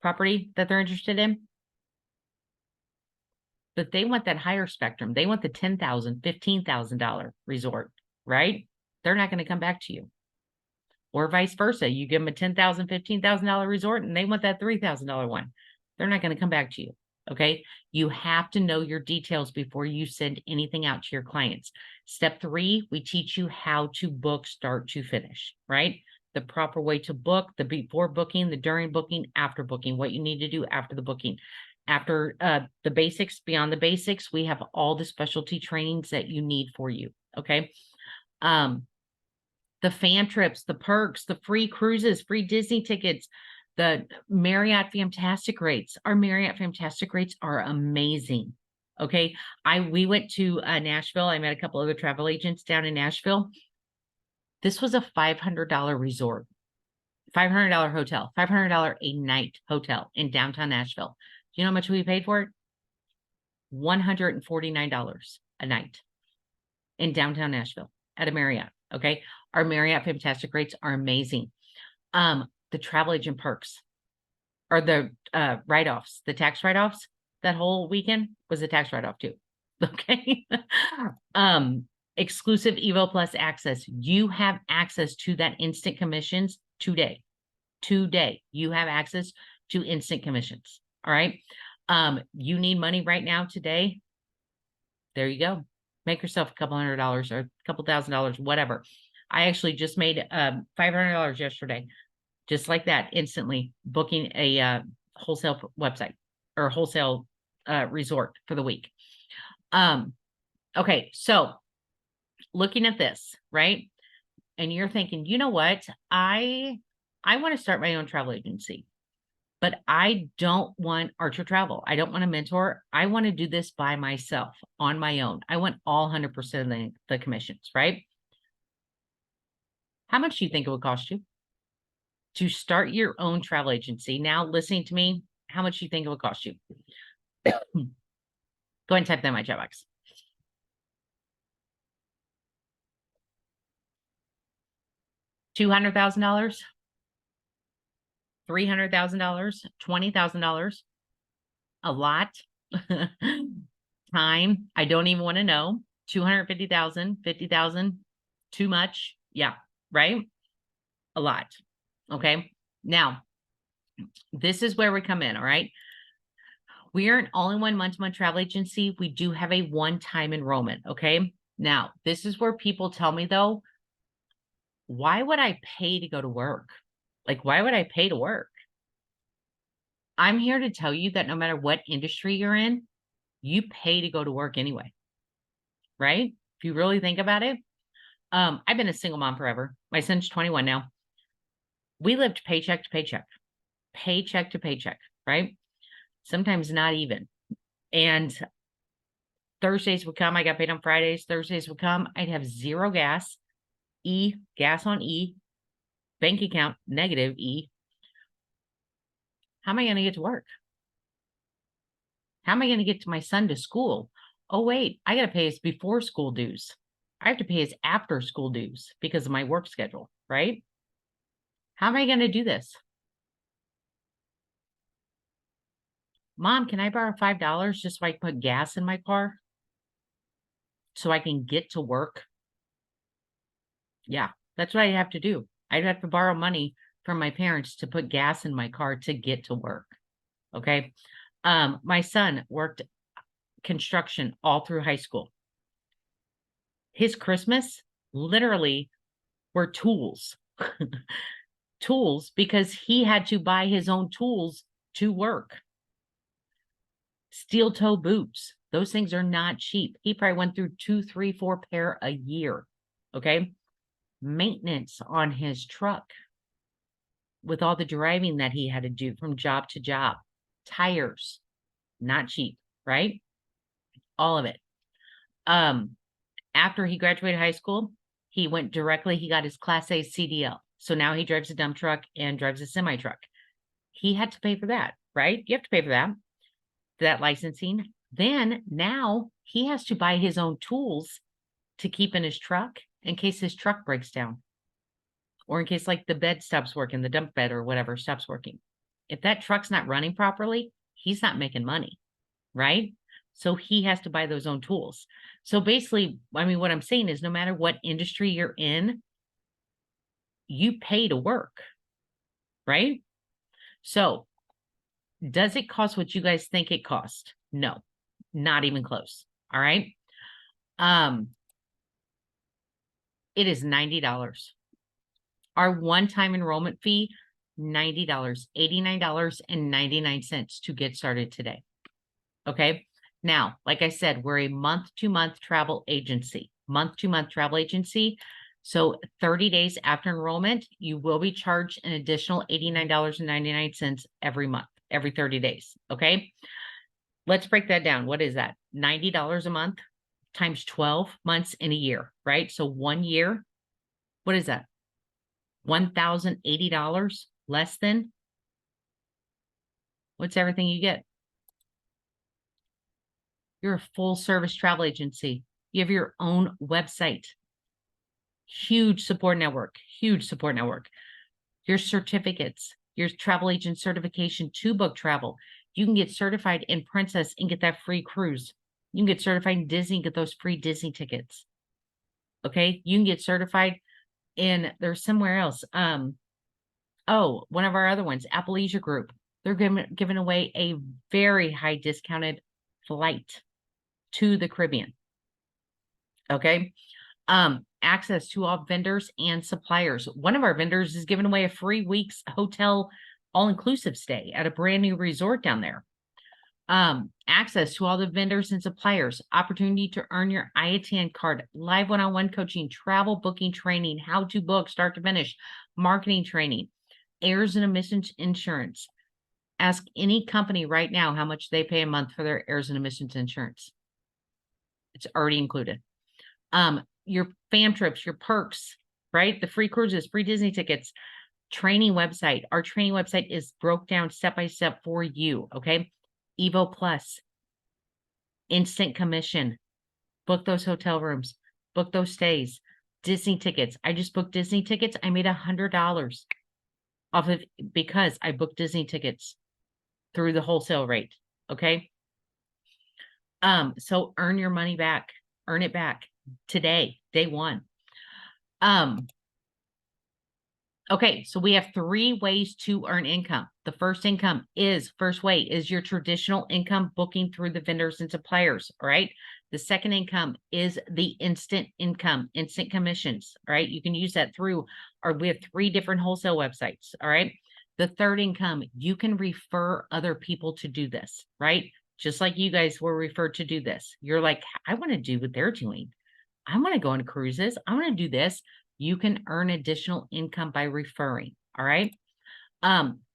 property that they're interested in. But they want that higher spectrum. They want the $10,000, $15,000 resort, right? They're not going to come back to you. Or vice versa. You give them a $10,000, $15,000 resort and they want that $3,000 one. They're not going to come back to you. Okay. You have to know your details before you send anything out to your clients. Step 3, we teach you how to book start to finish, right? The proper way to book, the before booking, the during booking, after booking, what you need to do after the booking. After the basics, beyond the basics, we have all the specialty trainings that you need for you. Okay. The fan trips, the perks, the free cruises, free Disney tickets, the Marriott Fantastic rates. Our Marriott Fantastic rates are amazing. Okay. We went to Nashville. I met a couple other travel agents down in Nashville. This was a $500 resort, $500 hotel, $500 a night hotel in downtown Nashville. Do you know how much we paid for it? $149 a night in downtown Nashville at a Marriott. Okay. Our Marriott Fantastic rates are amazing. The travel agent perks or the write-offs, the tax write-offs, that whole weekend was a tax write-off too. Okay. Exclusive Evo Plus access. You have access to that instant commissions today. Today, you have access to instant commissions. All right. You need money right now today. There you go. Make yourself a couple $100 or a couple $1,000, whatever. I actually just made $500 yesterday, just like that, instantly booking a wholesale website or wholesale resort for the week. Okay, so looking at this, right? And you're thinking, you know what? I want to start my own travel agency, but I don't want Archer Travel. I don't want a mentor. I want to do this by myself on my own. I want all 100% of the commissions, right? How much do you think it would cost you to start your own travel agency? Now, listening to me, how much do you think it would cost you? Go ahead and type that in my chat box. $200,000, $300,000, $20,000, a lot. Time, I don't even want to know. 250,000, 50,000, too much. Yeah, right? A lot. Okay. Now, this is where we come in. All right. We are an all-in-one month-to-month travel agency. We do have a one-time enrollment. Okay. Now, this is where people tell me, though, why would I pay to go to work? Like, why would I pay to work? I'm here to tell you that no matter what industry you're in, you pay to go to work anyway. Right? If you really think about it. I've been a single mom forever. My son's 21 now. We lived paycheck to paycheck, paycheck to paycheck, right? Sometimes not even. And Thursdays would come. I got paid on Fridays. Thursdays would come. I'd have zero gas, gas on E, bank account, negative E. How am I going to get to work? How am I going to get to my son to school? Oh, wait, I got to pay his before school dues. I have to pay his after school dues because of my work schedule, right? How am I going to do this? Mom, can I borrow $5 just so I can put gas in my car? So I can get to work? Yeah, that's what I have to do. I'd have to borrow money from my parents to put gas in my car to get to work. Okay. My son worked construction all through high school. His Christmas literally were tools. Tools, because he had to buy his own tools to work. Steel toe boots. Those things are not cheap. He probably went through 2, 3, 4 pair a year. Okay. Maintenance on his truck with all the driving that he had to do from job to job. Tires, not cheap, right? All of it. After he graduated high school, he went directly, he got his Class A CDL. So now he drives a dump truck and drives a semi truck. He had to pay for that, right? You have to pay for that licensing. Then now he has to buy his own tools to keep in his truck in case his truck breaks down. Or in case like the bed stops working, the dump bed or whatever stops working. If that truck's not running properly, he's not making money, right? So he has to buy those own tools. So basically, I mean, what I'm saying is no matter what industry you're in, you pay to work, right? So does it cost what you guys think it costs? No, not even close. All right. It is $90. Our one-time enrollment fee, $90, $89.99 to get started today. Okay. Now, like I said, we're a month-to-month travel agency, month-to-month travel agency. So 30 days after enrollment, you will be charged an additional $89.99 every month, every 30 days. Okay. Let's break that down. What is that? $90 a month times 12 months in a year, right? So 1 year, what is that? $1,080 less than? What's everything you get? You're a full service travel agency. You have your own website. Huge support network, huge support network. Your certificates, your travel agent certification to book travel. You can get certified in Princess and get that free cruise. You can get certified in Disney and get those free Disney tickets. Okay. You can get certified in, there's somewhere else. Oh, one of our other ones, Apple Leisure Group. They're giving away a very high discounted flight to the Caribbean. Okay. Access to all vendors and suppliers. One of our vendors is giving away a free week's hotel all-inclusive stay at a brand new resort down there. Access to all the vendors and suppliers, opportunity to earn your IATN card, live one-on-one coaching, travel booking training, how to book start to finish, marketing training, errors and omissions insurance. Ask any company right now how much they pay a month for their errors and omissions insurance. It's already included. Your fam trips, your perks, right? The free cruises, free Disney tickets, training website. Our training website is broke down step by step for you. Okay. Evo Plus, instant commission, book those hotel rooms, book those stays, Disney tickets. I just booked Disney tickets. I made $100 off of because I booked Disney tickets through the wholesale rate. Okay. So earn your money back, earn it back today, day one. Okay, so we have 3 ways to earn income. The first way is your traditional income booking through the vendors and suppliers, all right? The second income is the instant income, instant commissions, all right? You can use that through, or we have 3 different wholesale websites, all right? The third income, you can refer other people to do this, right? Just like you guys were referred to do this. You're like, I want to do what they're doing. I want to go on cruises. I want to do this. You can earn additional income by referring. All right.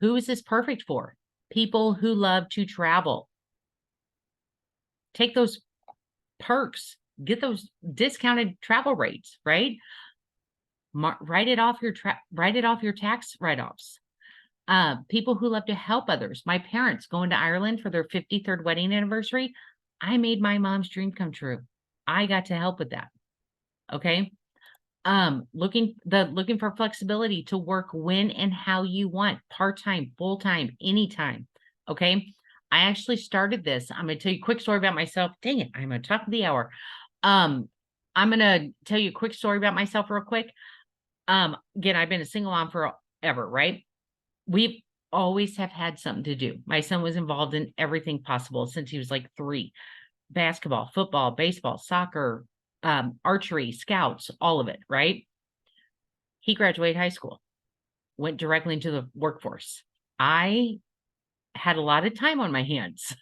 Who is this perfect for? People who love to travel. Take those perks, get those discounted travel rates, right? Write it off your tax write-offs. People who love to help others. My parents going to Ireland for their 53rd wedding anniversary. I made my mom's dream come true. I got to help with that. Okay. Looking for flexibility to work when and how you want, part-time, full-time, anytime. Okay. I actually started this. I'm going to tell you a quick story about myself. Dang it. I'm going to talk the hour. I'm going to tell you a quick story about myself real quick. Again, I've been a single mom forever, right? We've always have had something to do. My son was involved in everything possible since he was like 3. Basketball, football, baseball, soccer, archery, scouts, all of it, right? He graduated high school, went directly into the workforce. I had a lot of time on my hands.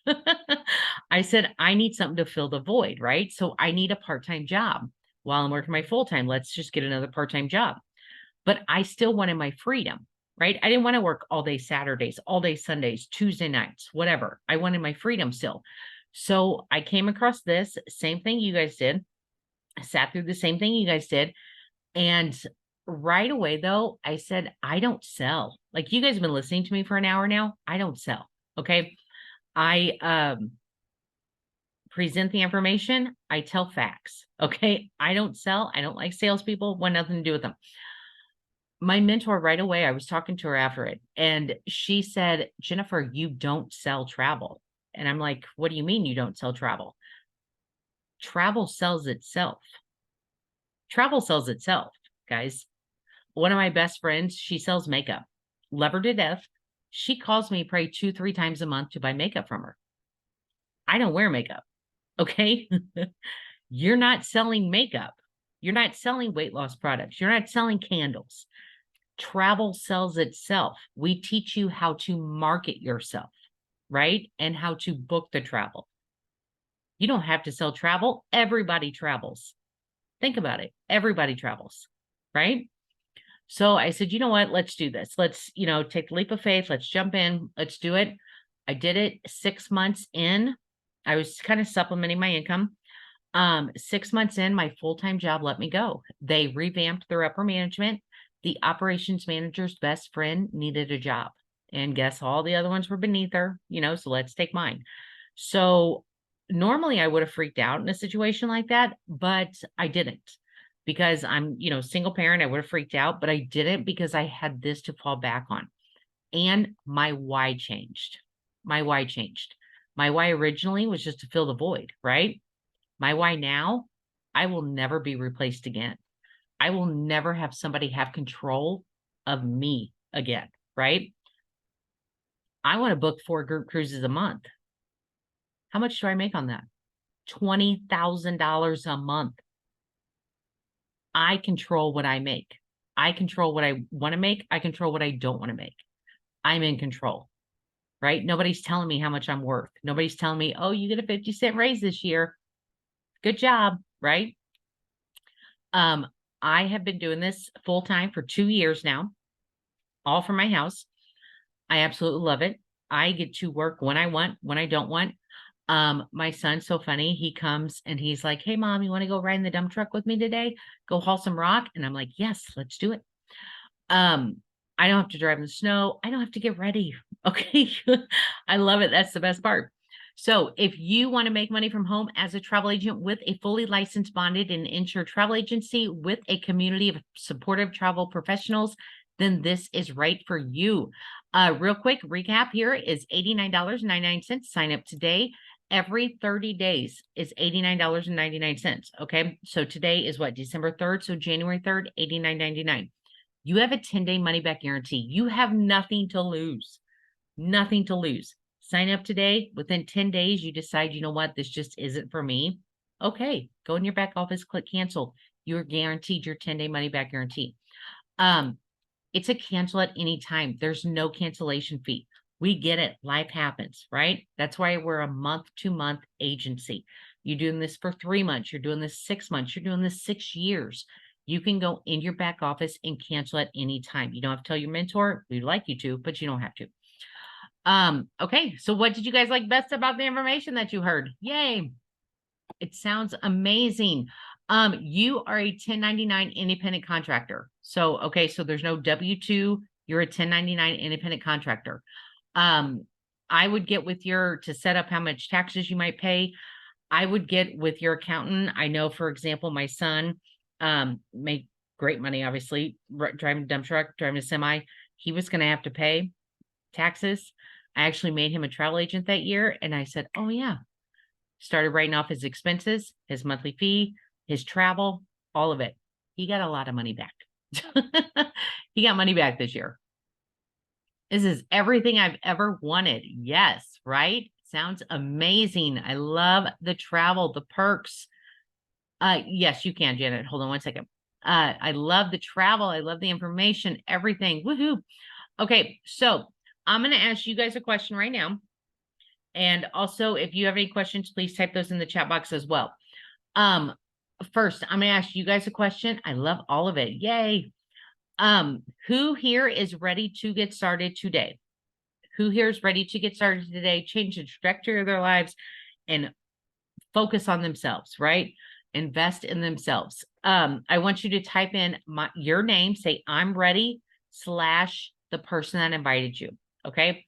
I said, I need something to fill the void, right? So I need a part-time job while I'm working my full-time. Let's just get another part-time job. But I still wanted my freedom, right? I didn't want to work all day Saturdays, all day Sundays, Tuesday nights, whatever. I wanted my freedom still. So I came across this, same thing you guys did. I sat through the same thing you guys did. And right away, though, I said, I don't sell. Like, you guys have been listening to me for an hour now. I don't sell. Okay. I present the information. I tell facts. Okay. I don't sell. I don't like salespeople. Want nothing to do with them. My mentor right away, I was talking to her after it, and she said, Jennifer, you don't sell travel. And I'm like, what do you mean you don't sell travel? Travel sells itself. Travel sells itself, guys. One of my best friends, she sells makeup. Love her to death. She calls me probably 2-3 times a month to buy makeup from her. I don't wear makeup. Okay. You're not selling makeup. You're not selling weight loss products. You're not selling candles. Travel sells itself. We teach you how to market yourself, right? And how to book the travel. You don't have to sell travel. Everybody travels. Think about it. Everybody travels, right? So I said, you know what? Let's do this. Let's, take the leap of faith. Let's jump in. Let's do it. I did it 6 months in. I was kind of supplementing my income. 6 months in, my full-time job let me go. They revamped their upper management. The operations manager's best friend needed a job. And guess all the other ones were beneath her, so let's take mine. So normally I would have freaked out in a situation like that, but I didn't because I'm, single parent. I would have freaked out, but I didn't because I had this to fall back on. And my why changed. My why changed. My why originally was just to fill the void, right? My why now, I will never be replaced again. I will never have somebody have control of me again, right? I want to book 4 group cruises a month. How much do I make on that? $20,000 a month. I control what I make. I control what I want to make. I control what I don't want to make. I'm in control, right? Nobody's telling me how much I'm worth. Nobody's telling me, oh, you get a 50-cent raise this year. Good job, right? I have been doing this full time for 2 years now, all from my house. I absolutely love it. I get to work when I want, when I don't want. My son's so funny. He comes and he's like, hey, mom, you want to go ride in the dump truck with me today? Go haul some rock? And I'm like, yes, let's do it. I don't have to drive in the snow. I don't have to get ready. Okay. I love it. That's the best part. So if you want to make money from home as a travel agent with a fully licensed, bonded, and insured travel agency with a community of supportive travel professionals, then this is right for you. Real quick recap here is $89.99. Sign up today. Every 30 days is $89.99. Okay. So today is what, December 3rd. So January 3rd, $89.99. You have a 10-day money back guarantee. You have nothing to lose. Nothing to lose. Sign up today. Within 10 days, you decide, you know what, this just isn't for me. Okay, go in your back office, click cancel. You're guaranteed your 10-day money back guarantee. It's a cancel at any time. There's no cancellation fee. We get it. Life happens, right? That's why we're a month-to-month agency. You're doing this for 3 months. You're doing this 6 months. You're doing this 6 years. You can go in your back office and cancel at any time. You don't have to tell your mentor. We'd like you to, but you don't have to. Okay. So what did you guys like best about the information that you heard? Yay. It sounds amazing. You are a 1099 independent contractor. So, okay. So there's no W-2. You're a 1099 independent contractor. I would get with to set up how much taxes you might pay. I would get with your accountant. I know, for example, my son, made great money, obviously, driving a dump truck, driving a semi. He was going to have to pay taxes. I actually made him a travel agent that year. And I said, oh yeah, started writing off his expenses, his monthly fee, his travel, all of it. He got a lot of money back. He got money back this year. This is everything I've ever wanted. Yes, right? Sounds amazing. I love the travel, the perks. Yes, you can, Janet. Hold on 1 second. I love the travel. I love the information, everything. Woohoo. Okay, so I'm going to ask you guys a question right now. And also, if you have any questions, please type those in the chat box as well. First, I'm going to ask you guys a question. I love all of it. Yay. Who here is ready to get started today? Who here is ready to get started today, change the trajectory of their lives, and focus on themselves, right? Invest in themselves. I want you to type in your name, say I'm ready / the person that invited you. Okay.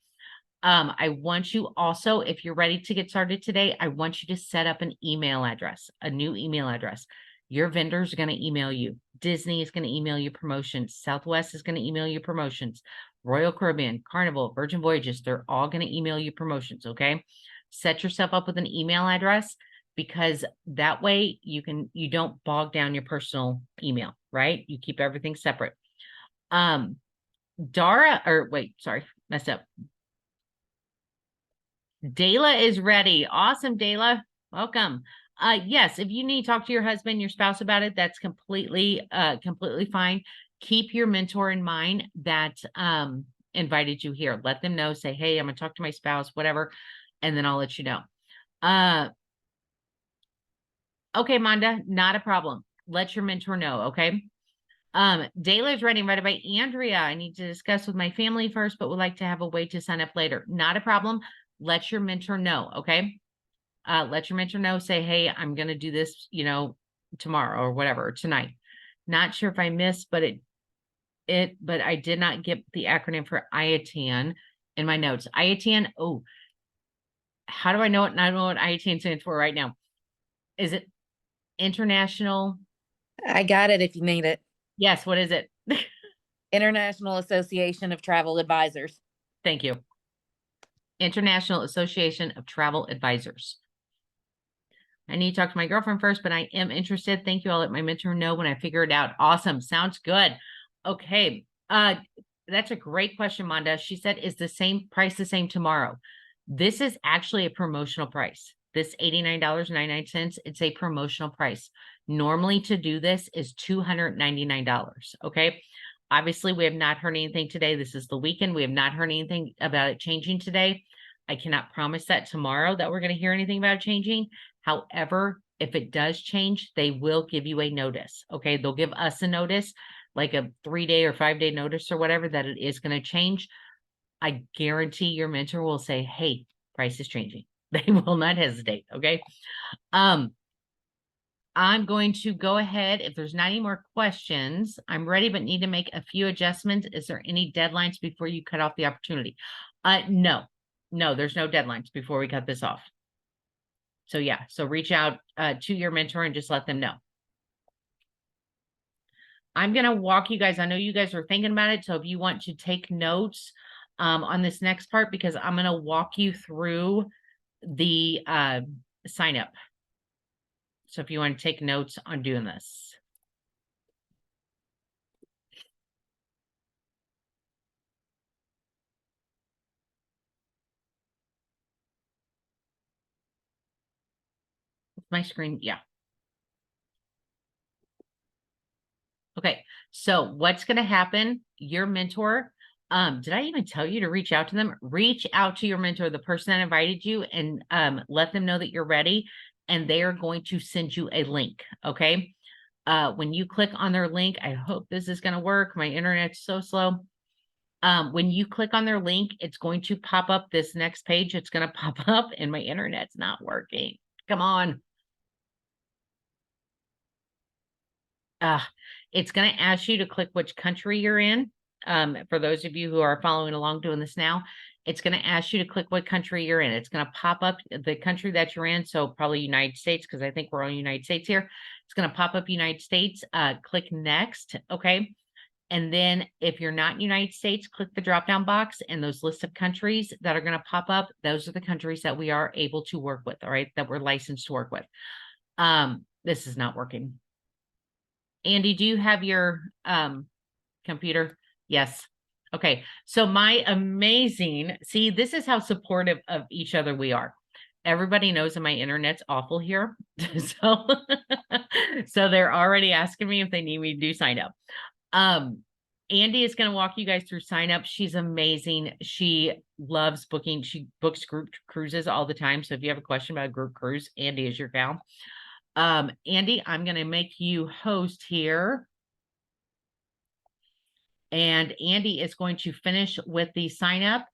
I want you also, if you're ready to get started today, I want you to set up an email address, a new email address. Your vendors are going to email you. Disney is going to email you promotions. Southwest is going to email you promotions. Royal Caribbean, Carnival, Virgin Voyages, they're all going to email you promotions. Okay. Set yourself up with an email address, because that way you don't bog down your personal email, right? You keep everything separate. Messed up. Dayla is ready. Awesome, Dayla. Welcome. Yes, if you need to talk to your husband, your spouse about it, that's completely fine. Keep your mentor in mind that invited you here. Let them know, say, hey, I'm gonna talk to my spouse, whatever, and then I'll let you know. Okay, Manda, not a problem. Let your mentor know, okay? Dayla is ready, invited by Andrea. I need to discuss with my family first, but would like to have a way to sign up later. Not a problem. Let your mentor know, okay? Let your mentor know, say, hey, I'm going to do this, tomorrow or whatever, or tonight. Not sure if I missed, but but I did not get the acronym for IATAN in my notes. IATAN, oh, how do I know it? I don't know what IATAN stands for right now. Is it International? I got it if you need it. Yes, what is it? International Association of Travel Advisors. Thank you. International Association of Travel Advisors. I need to talk to my girlfriend first, but I am interested. Thank you. I'll let my mentor know when I figure it out. Awesome. Sounds good. Okay. That's a great question, Manda. She said, is the same price the same tomorrow? This is actually a promotional price. This $89.99, it's a promotional price. Normally to do this is $299. Okay. Obviously, we have not heard anything today. This is the weekend. We have not heard anything about it changing today. I cannot promise that tomorrow that we're going to hear anything about it changing. However, if it does change, they will give you a notice. Okay. They'll give us a notice, like a 3-day or 5-day notice or whatever, that it is going to change. I guarantee your mentor will say, hey, price is changing. They will not hesitate. Okay. I'm going to go ahead. If there's not any more questions, I'm ready, but need to make a few adjustments. Is there any deadlines before you cut off the opportunity? No, there's no deadlines before we cut this off. So yeah, so reach out to your mentor and just let them know. I'm going to walk you guys. I know you guys are thinking about it. So if you want to take notes on this next part, because I'm going to walk you through the sign up. So if you want to take notes on doing this. My screen, yeah. Okay, so what's going to happen? Your mentor, did I even tell you to reach out to them? Reach out to your mentor, the person that invited you, and let them know that you're ready, and they are going to send you a link, okay? When you click on their link, I hope this is going to work. My internet's so slow. When you click on their link, it's going to pop up this next page. It's going to pop up, and my internet's not working. Come on. It's going to ask you to click which country you're in. For those of you who are following along doing this now, it's going to ask you to click what country you're in. It's going to pop up the country that you're in. So probably United States, because I think we're on United States here. It's going to pop up United States. Click next. Okay. And then if you're not in United States, click the drop-down box, and those lists of countries that are going to pop up, those are the countries that we are able to work with. All right. That we're licensed to work with. This is not working. Andy, do you have your computer? Yes. Okay. So my amazing, see, this is how supportive of each other we are. Everybody knows that my internet's awful here. So, so they're already asking me if they need me to do sign up. Andy is going to walk you guys through sign up. She's amazing. She loves booking. She books group cruises all the time. So if you have a question about a group cruise, Andy is your gal. Andy, I'm going to make you host here. And Andy is going to finish with the sign up,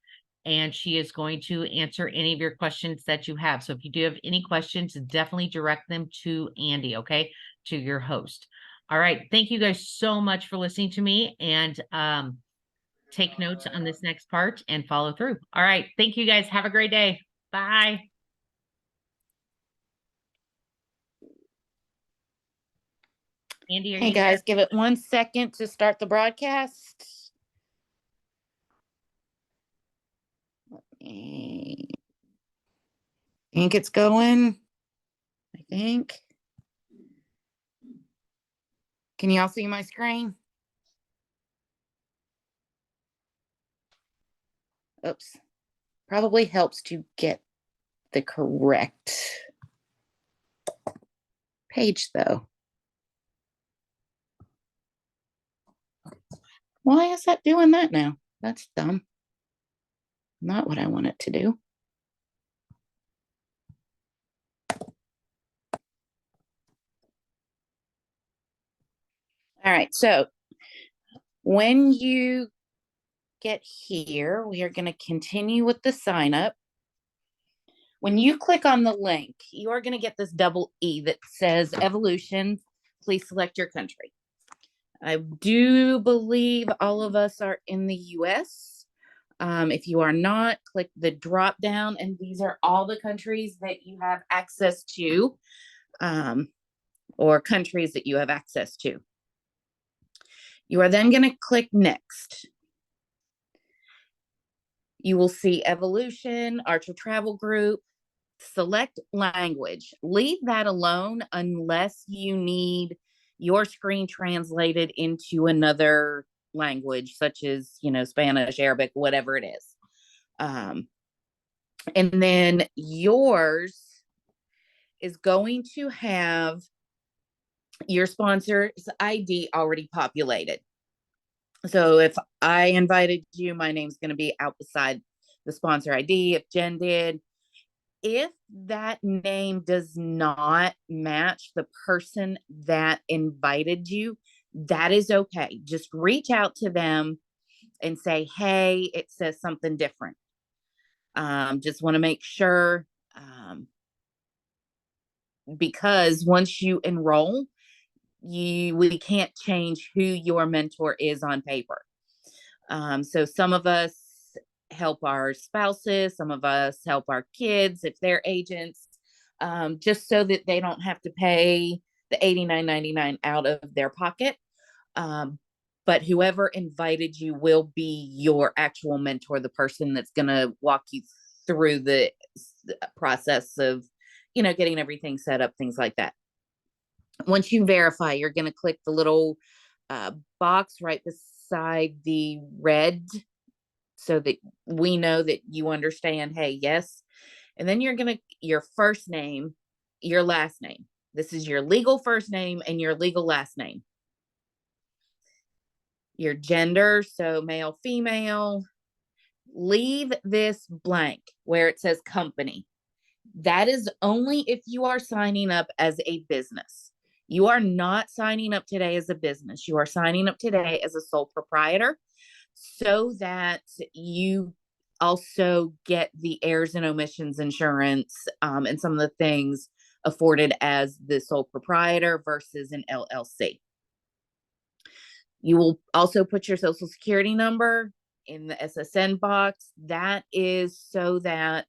and she is going to answer any of your questions that you have. So if you do have any questions, definitely direct them to Andy, okay? To your host. All right. Thank you guys so much for listening to me, and take notes on this next part and follow through. All right. Thank you guys. Have a great day. Bye. Andy, Hey guys, give it 1 second to start the broadcast. Let me think it's going. I think. Can y'all see my screen? Oops. Probably helps to get the correct page though. Why is that doing that now? That's dumb. Not what I want it to do. All right, so when you get here, we are going to continue with the sign up. When you click on the link, you are going to get this double E that says evolution. Please select your country. I do believe all of us are in the US. If you are not, click the drop down, and these are all the countries that you have access to, or countries that you have access to. You are then going to click next. You will see evolution, Archer Travel Group, select language. Leave that alone unless you need your screen translated into another language, such as, Spanish, Arabic, whatever it is. And then yours is going to have your sponsor's ID already populated. So if I invited you, my name's going to be out beside the sponsor ID. If Jen did, if that name does not match the person that invited you, that is okay. Just reach out to them and say, hey, it says something different. Just want to make sure, because once you enroll, we can't change who your mentor is on paper. So some of us help our spouses, some of us help our kids if they're agents, just so that they don't have to pay the $89.99 out of their pocket. Um, but whoever invited you will be your actual mentor, the person that's going to walk you through the process of, getting everything set up, things like that. Once you verify, you're going to click the little box right beside the red so that we know that you understand, hey, yes. And then you're going to, your first name, your last name. This is your legal first name and your legal last name. Your gender, so male, female. Leave this blank where it says company. That is only if you are signing up as a business. You are not signing up today as a business. You are signing up today as a sole proprietor so that you also get the errors and omissions insurance, and some of the things afforded as the sole proprietor versus an LLC. You will also put your social security number in the SSN box. That is so that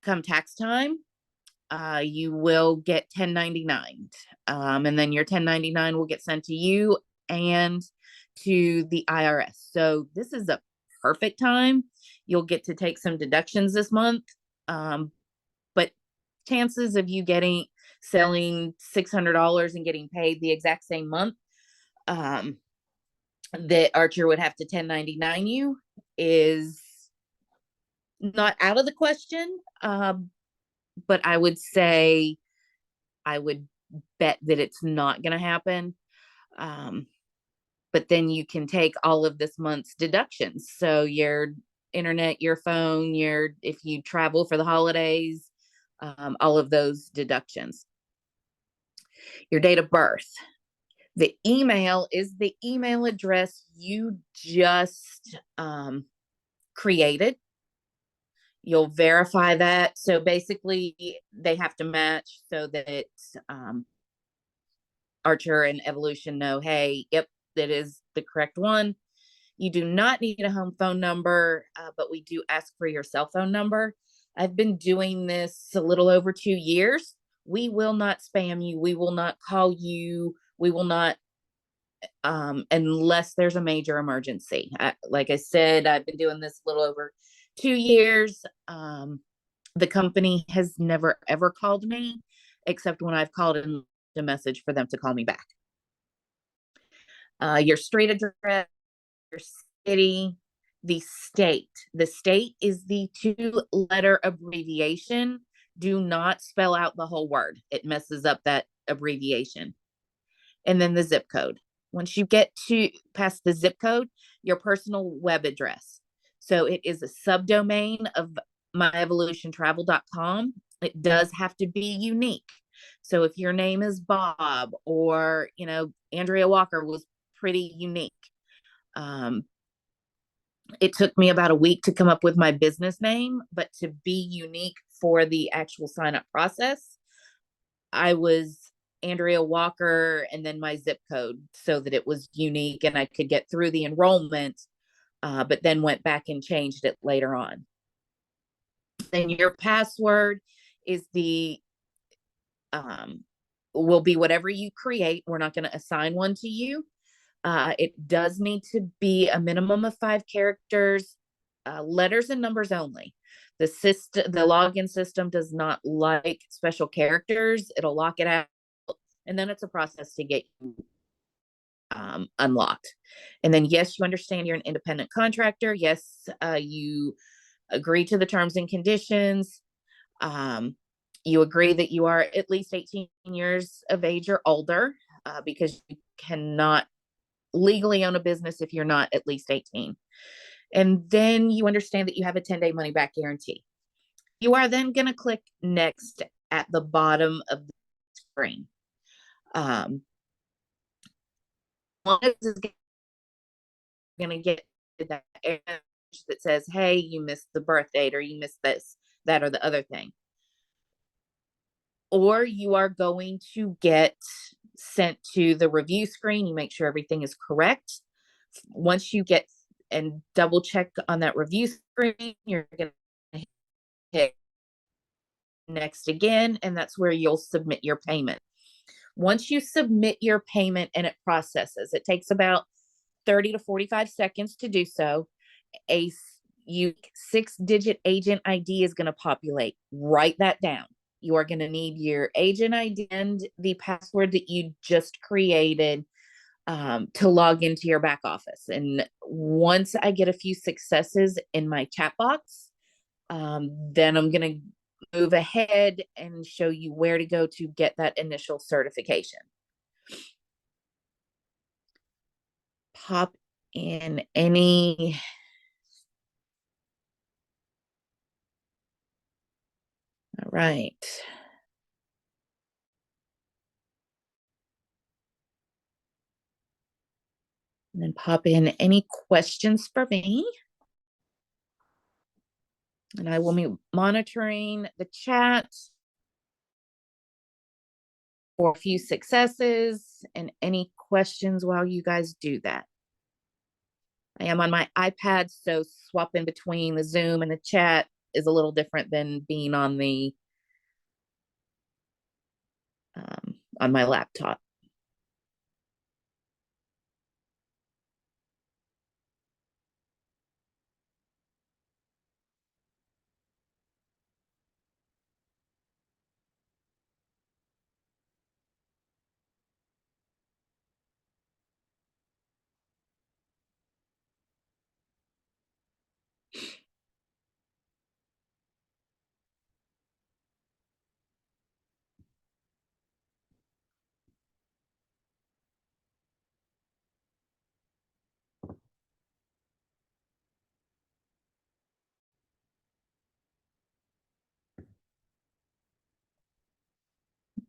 come tax time, you will get 1099, and then your 1099 will get sent to you and to the IRS. So this is a perfect time. You'll get to take some deductions this month, but chances of you selling $600 and getting paid the exact same month, that Archer would have to 1099 you is not out of the question. But I would say, I would bet that it's not going to happen. But then you can take all of this month's deductions. So your internet, your phone, if you travel for the holidays, all of those deductions. Your date of birth. The email is the email address you just created. You'll verify that. So basically, they have to match so that Archer and Evolution know, hey, yep, that is the correct one. You do not need a home phone number, but we do ask for your cell phone number. I've been doing this a little over 2 years. We will not spam you. We will not call you. We will not, unless there's a major emergency. Like I said, I've been doing this a little over 2 years. The company has never, ever called me, except when I've called and a message for them to call me back. Your street address, your city, the state. The state is the 2-letter abbreviation. Do not spell out the whole word. It messes up that abbreviation. And then the zip code. Once you get to past the zip code, your personal web address. So it is a subdomain of myevolutiontravel.com. It does have to be unique. So if your name is Bob, or, Andrea Walker was pretty unique. It took me about a week to come up with my business name, but to be unique for the actual sign up process, I was Andrea Walker and then my zip code so that it was unique and I could get through the enrollment, but then went back and changed it later on. Then your password is will be whatever you create. We're not going to assign one to you. It does need to be a minimum of 5 characters, letters and numbers only. The login system does not like special characters. It'll lock it out, and then it's a process to get you unlocked. And then, yes, you understand you're an independent contractor. Yes, you agree to the terms and conditions. You agree that you are at least 18 years of age or older, because you cannot legally own a business if you're not at least 18. And then you understand that you have a 10-day money back guarantee. You are then going to click next at the bottom of the screen. This is going to get that that says, hey, you missed the birth date, or you missed this, that, or the other thing. Or you are going to get sent to the review screen. You make sure everything is correct. Once you get and double check on that review screen, you're going to hit next again, and that's where you'll submit your payment. Once you submit your payment and it processes, it takes about 30 to 45 seconds to do so. A 6-digit agent ID is going to populate. Write that down. You are going to need your agent ID and the password that you just created to log into your back office. And once I get a few successes in my chat box, then I'm going to move ahead and show you where to go to get that initial certification. Pop in any all right. And then pop in any questions for me. And I will be monitoring the chat for a few successes and any questions while you guys do that. I am on my iPad, so swapping between the Zoom and the chat is a little different than being on the on my laptop.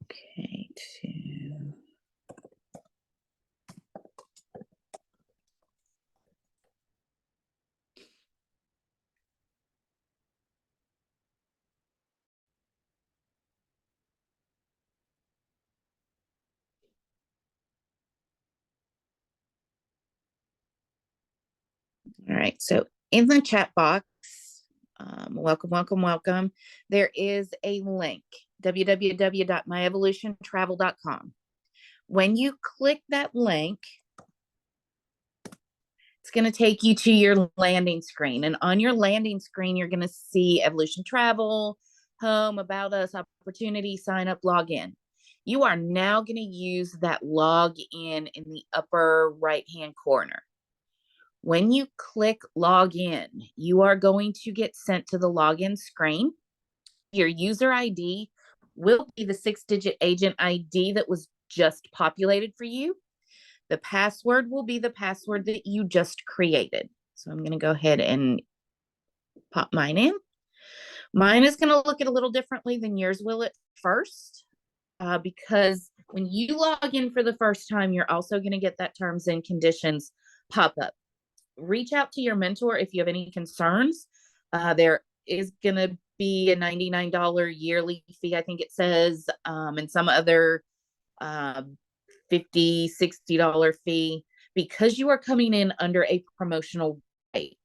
Okay, all right, so in the chat box, welcome. There is a link, www.myevolutiontravel.com. When you click that link, it's going to take you to your landing screen. And on your landing screen, you're going to see Evolution Travel, Home, About Us, Opportunity, Sign Up, Log In. You are now going to use that log in the upper right-hand corner. When you click log in, you are going to get sent to the login screen. Your user ID will be the 6-digit agent ID that was just populated for you. The password will be the password that you just created. So I'm going to go ahead and pop mine in. Mine is going to look at a little differently than yours will at first, because when you log in for the first time, you're also going to get that terms and conditions pop up. Reach out to your mentor if you have any concerns. There is going to be a $99 yearly fee, I think it says, and some other $50, $60 fee because you are coming in under a promotional rate.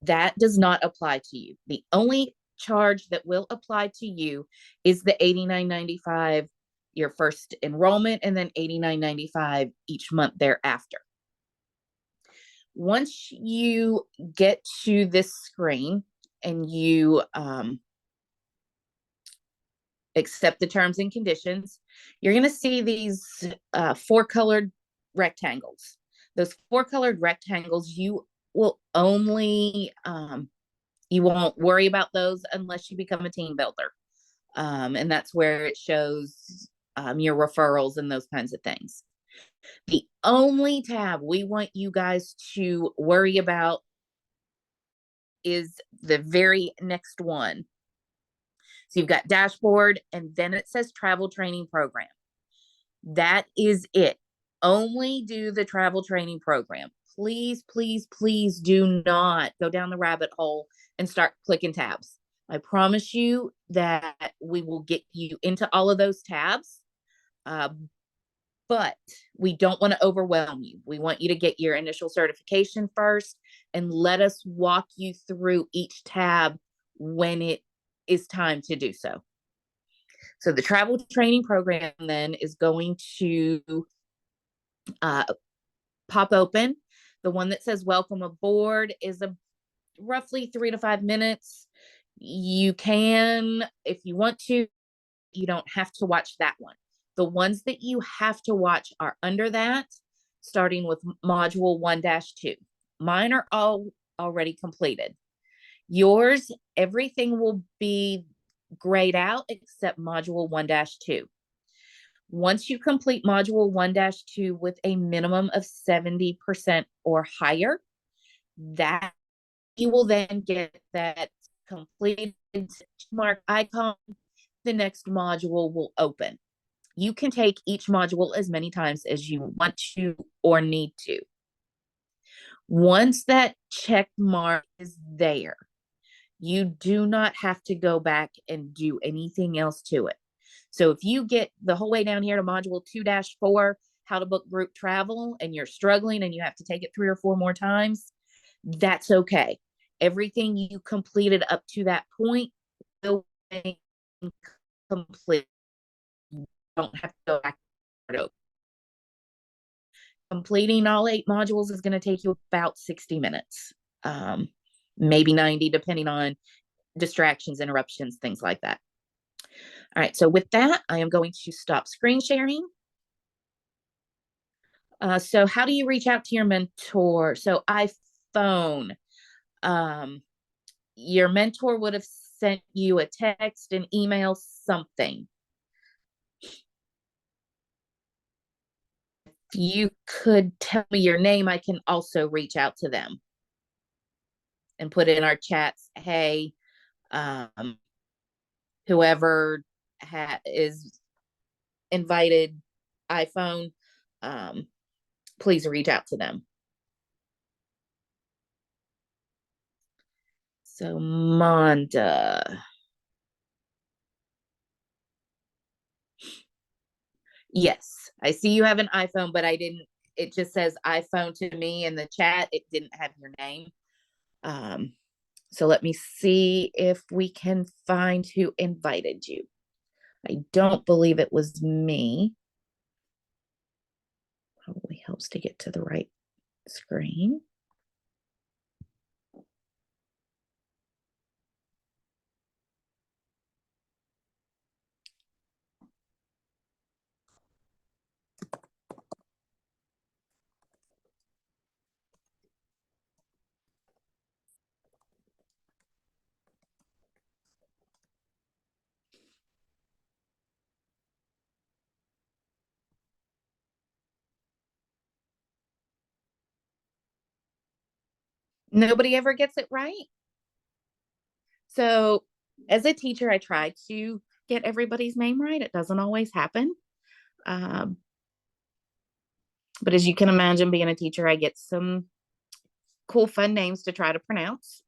That does not apply to you. The only charge that will apply to you is the $89.95 your first enrollment, and then $89.95 each month thereafter. Once you get to this screen and you accept the terms and conditions, you're going to see these 4 colored rectangles. Those 4 colored rectangles, you will only, you won't worry about those unless you become a team builder. And that's where it shows your referrals and those kinds of things. The only tab we want you guys to worry about is the very next one. So you've got dashboard, and then it says travel training program. That is it. Only do the travel training program. Please, please, please do not go down the rabbit hole and start clicking tabs. I promise you that we will get you into all of those tabs. But we don't want to overwhelm you. We want you to get your initial certification first and let us walk you through each tab when it is time to do so. So the travel training program then is going to pop open. The one that says welcome aboard is a roughly 3 to 5 minutes. You can, if you want to, you don't have to watch that one. The ones that you have to watch are under that, starting with module 1-2. Mine are all already completed. Yours, everything will be grayed out except module 1-2. Once you complete module 1-2 with a minimum of 70% or higher, that you will then get that completed mark icon. The next module will open. You can take each module as many times as you want to or need to. Once that check mark is there, you do not have to go back and do anything else to it. So if you get the whole way down here to module 2-4, how to book group travel, and you're struggling and you have to take it 3 or 4 more times, that's okay. Everything you completed up to that point will be complete. You don't have to go back. Completing all 8 modules is going to take you about 60 minutes, maybe 90, depending on distractions, interruptions, things like that. All right, so with that, I am going to stop screen sharing. So how do you reach out to your mentor? So iPhone, your mentor would have sent you a text, an email, something. If you could tell me your name, I can also reach out to them and put in our chats, hey, whoever is invited iPhone, please reach out to them. So Monda. Yes, I see you have an iPhone, but I didn't, it just says iPhone to me in the chat. It didn't have your name. So let me see if we can find who invited you. I don't believe it was me. Probably helps to get to the right screen. Nobody ever gets it right. So as a teacher, I try to get everybody's name right. It doesn't always happen. But as you can imagine, being a teacher, I get some cool, fun names to try to pronounce.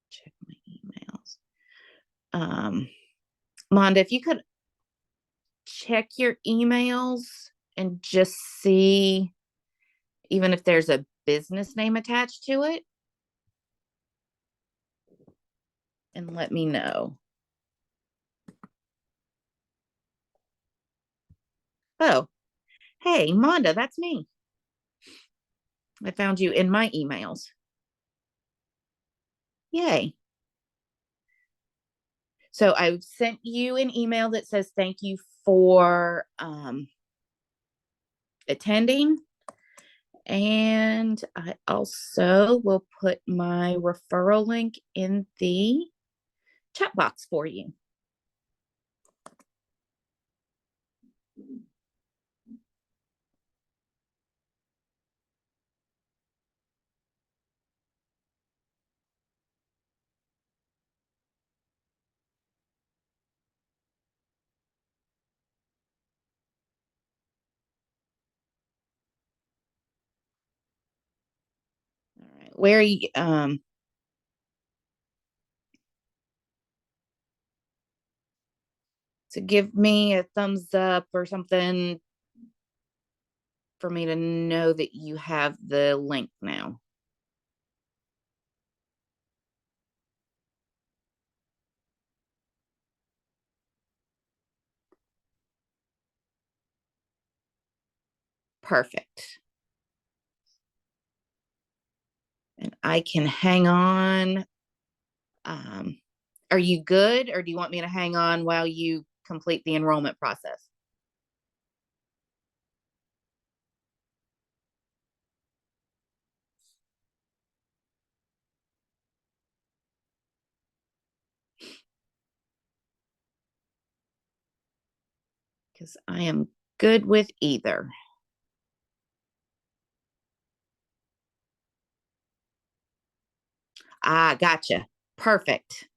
Check my emails. Londa, if you could check your emails and just see even if there's a business name attached to it, and let me know. Oh, hey, Monda, that's me. I found you in my emails. Yay. So I've sent you an email that says thank you for attending. And I also will put my referral link in the chat box for you. All right. Where are you to give me a thumbs up or something for me to know that you have the link now. Perfect. And I can hang on. Are you good, or do you want me to hang on while you complete the enrollment process? Because I am good with either. Ah, gotcha. Perfect.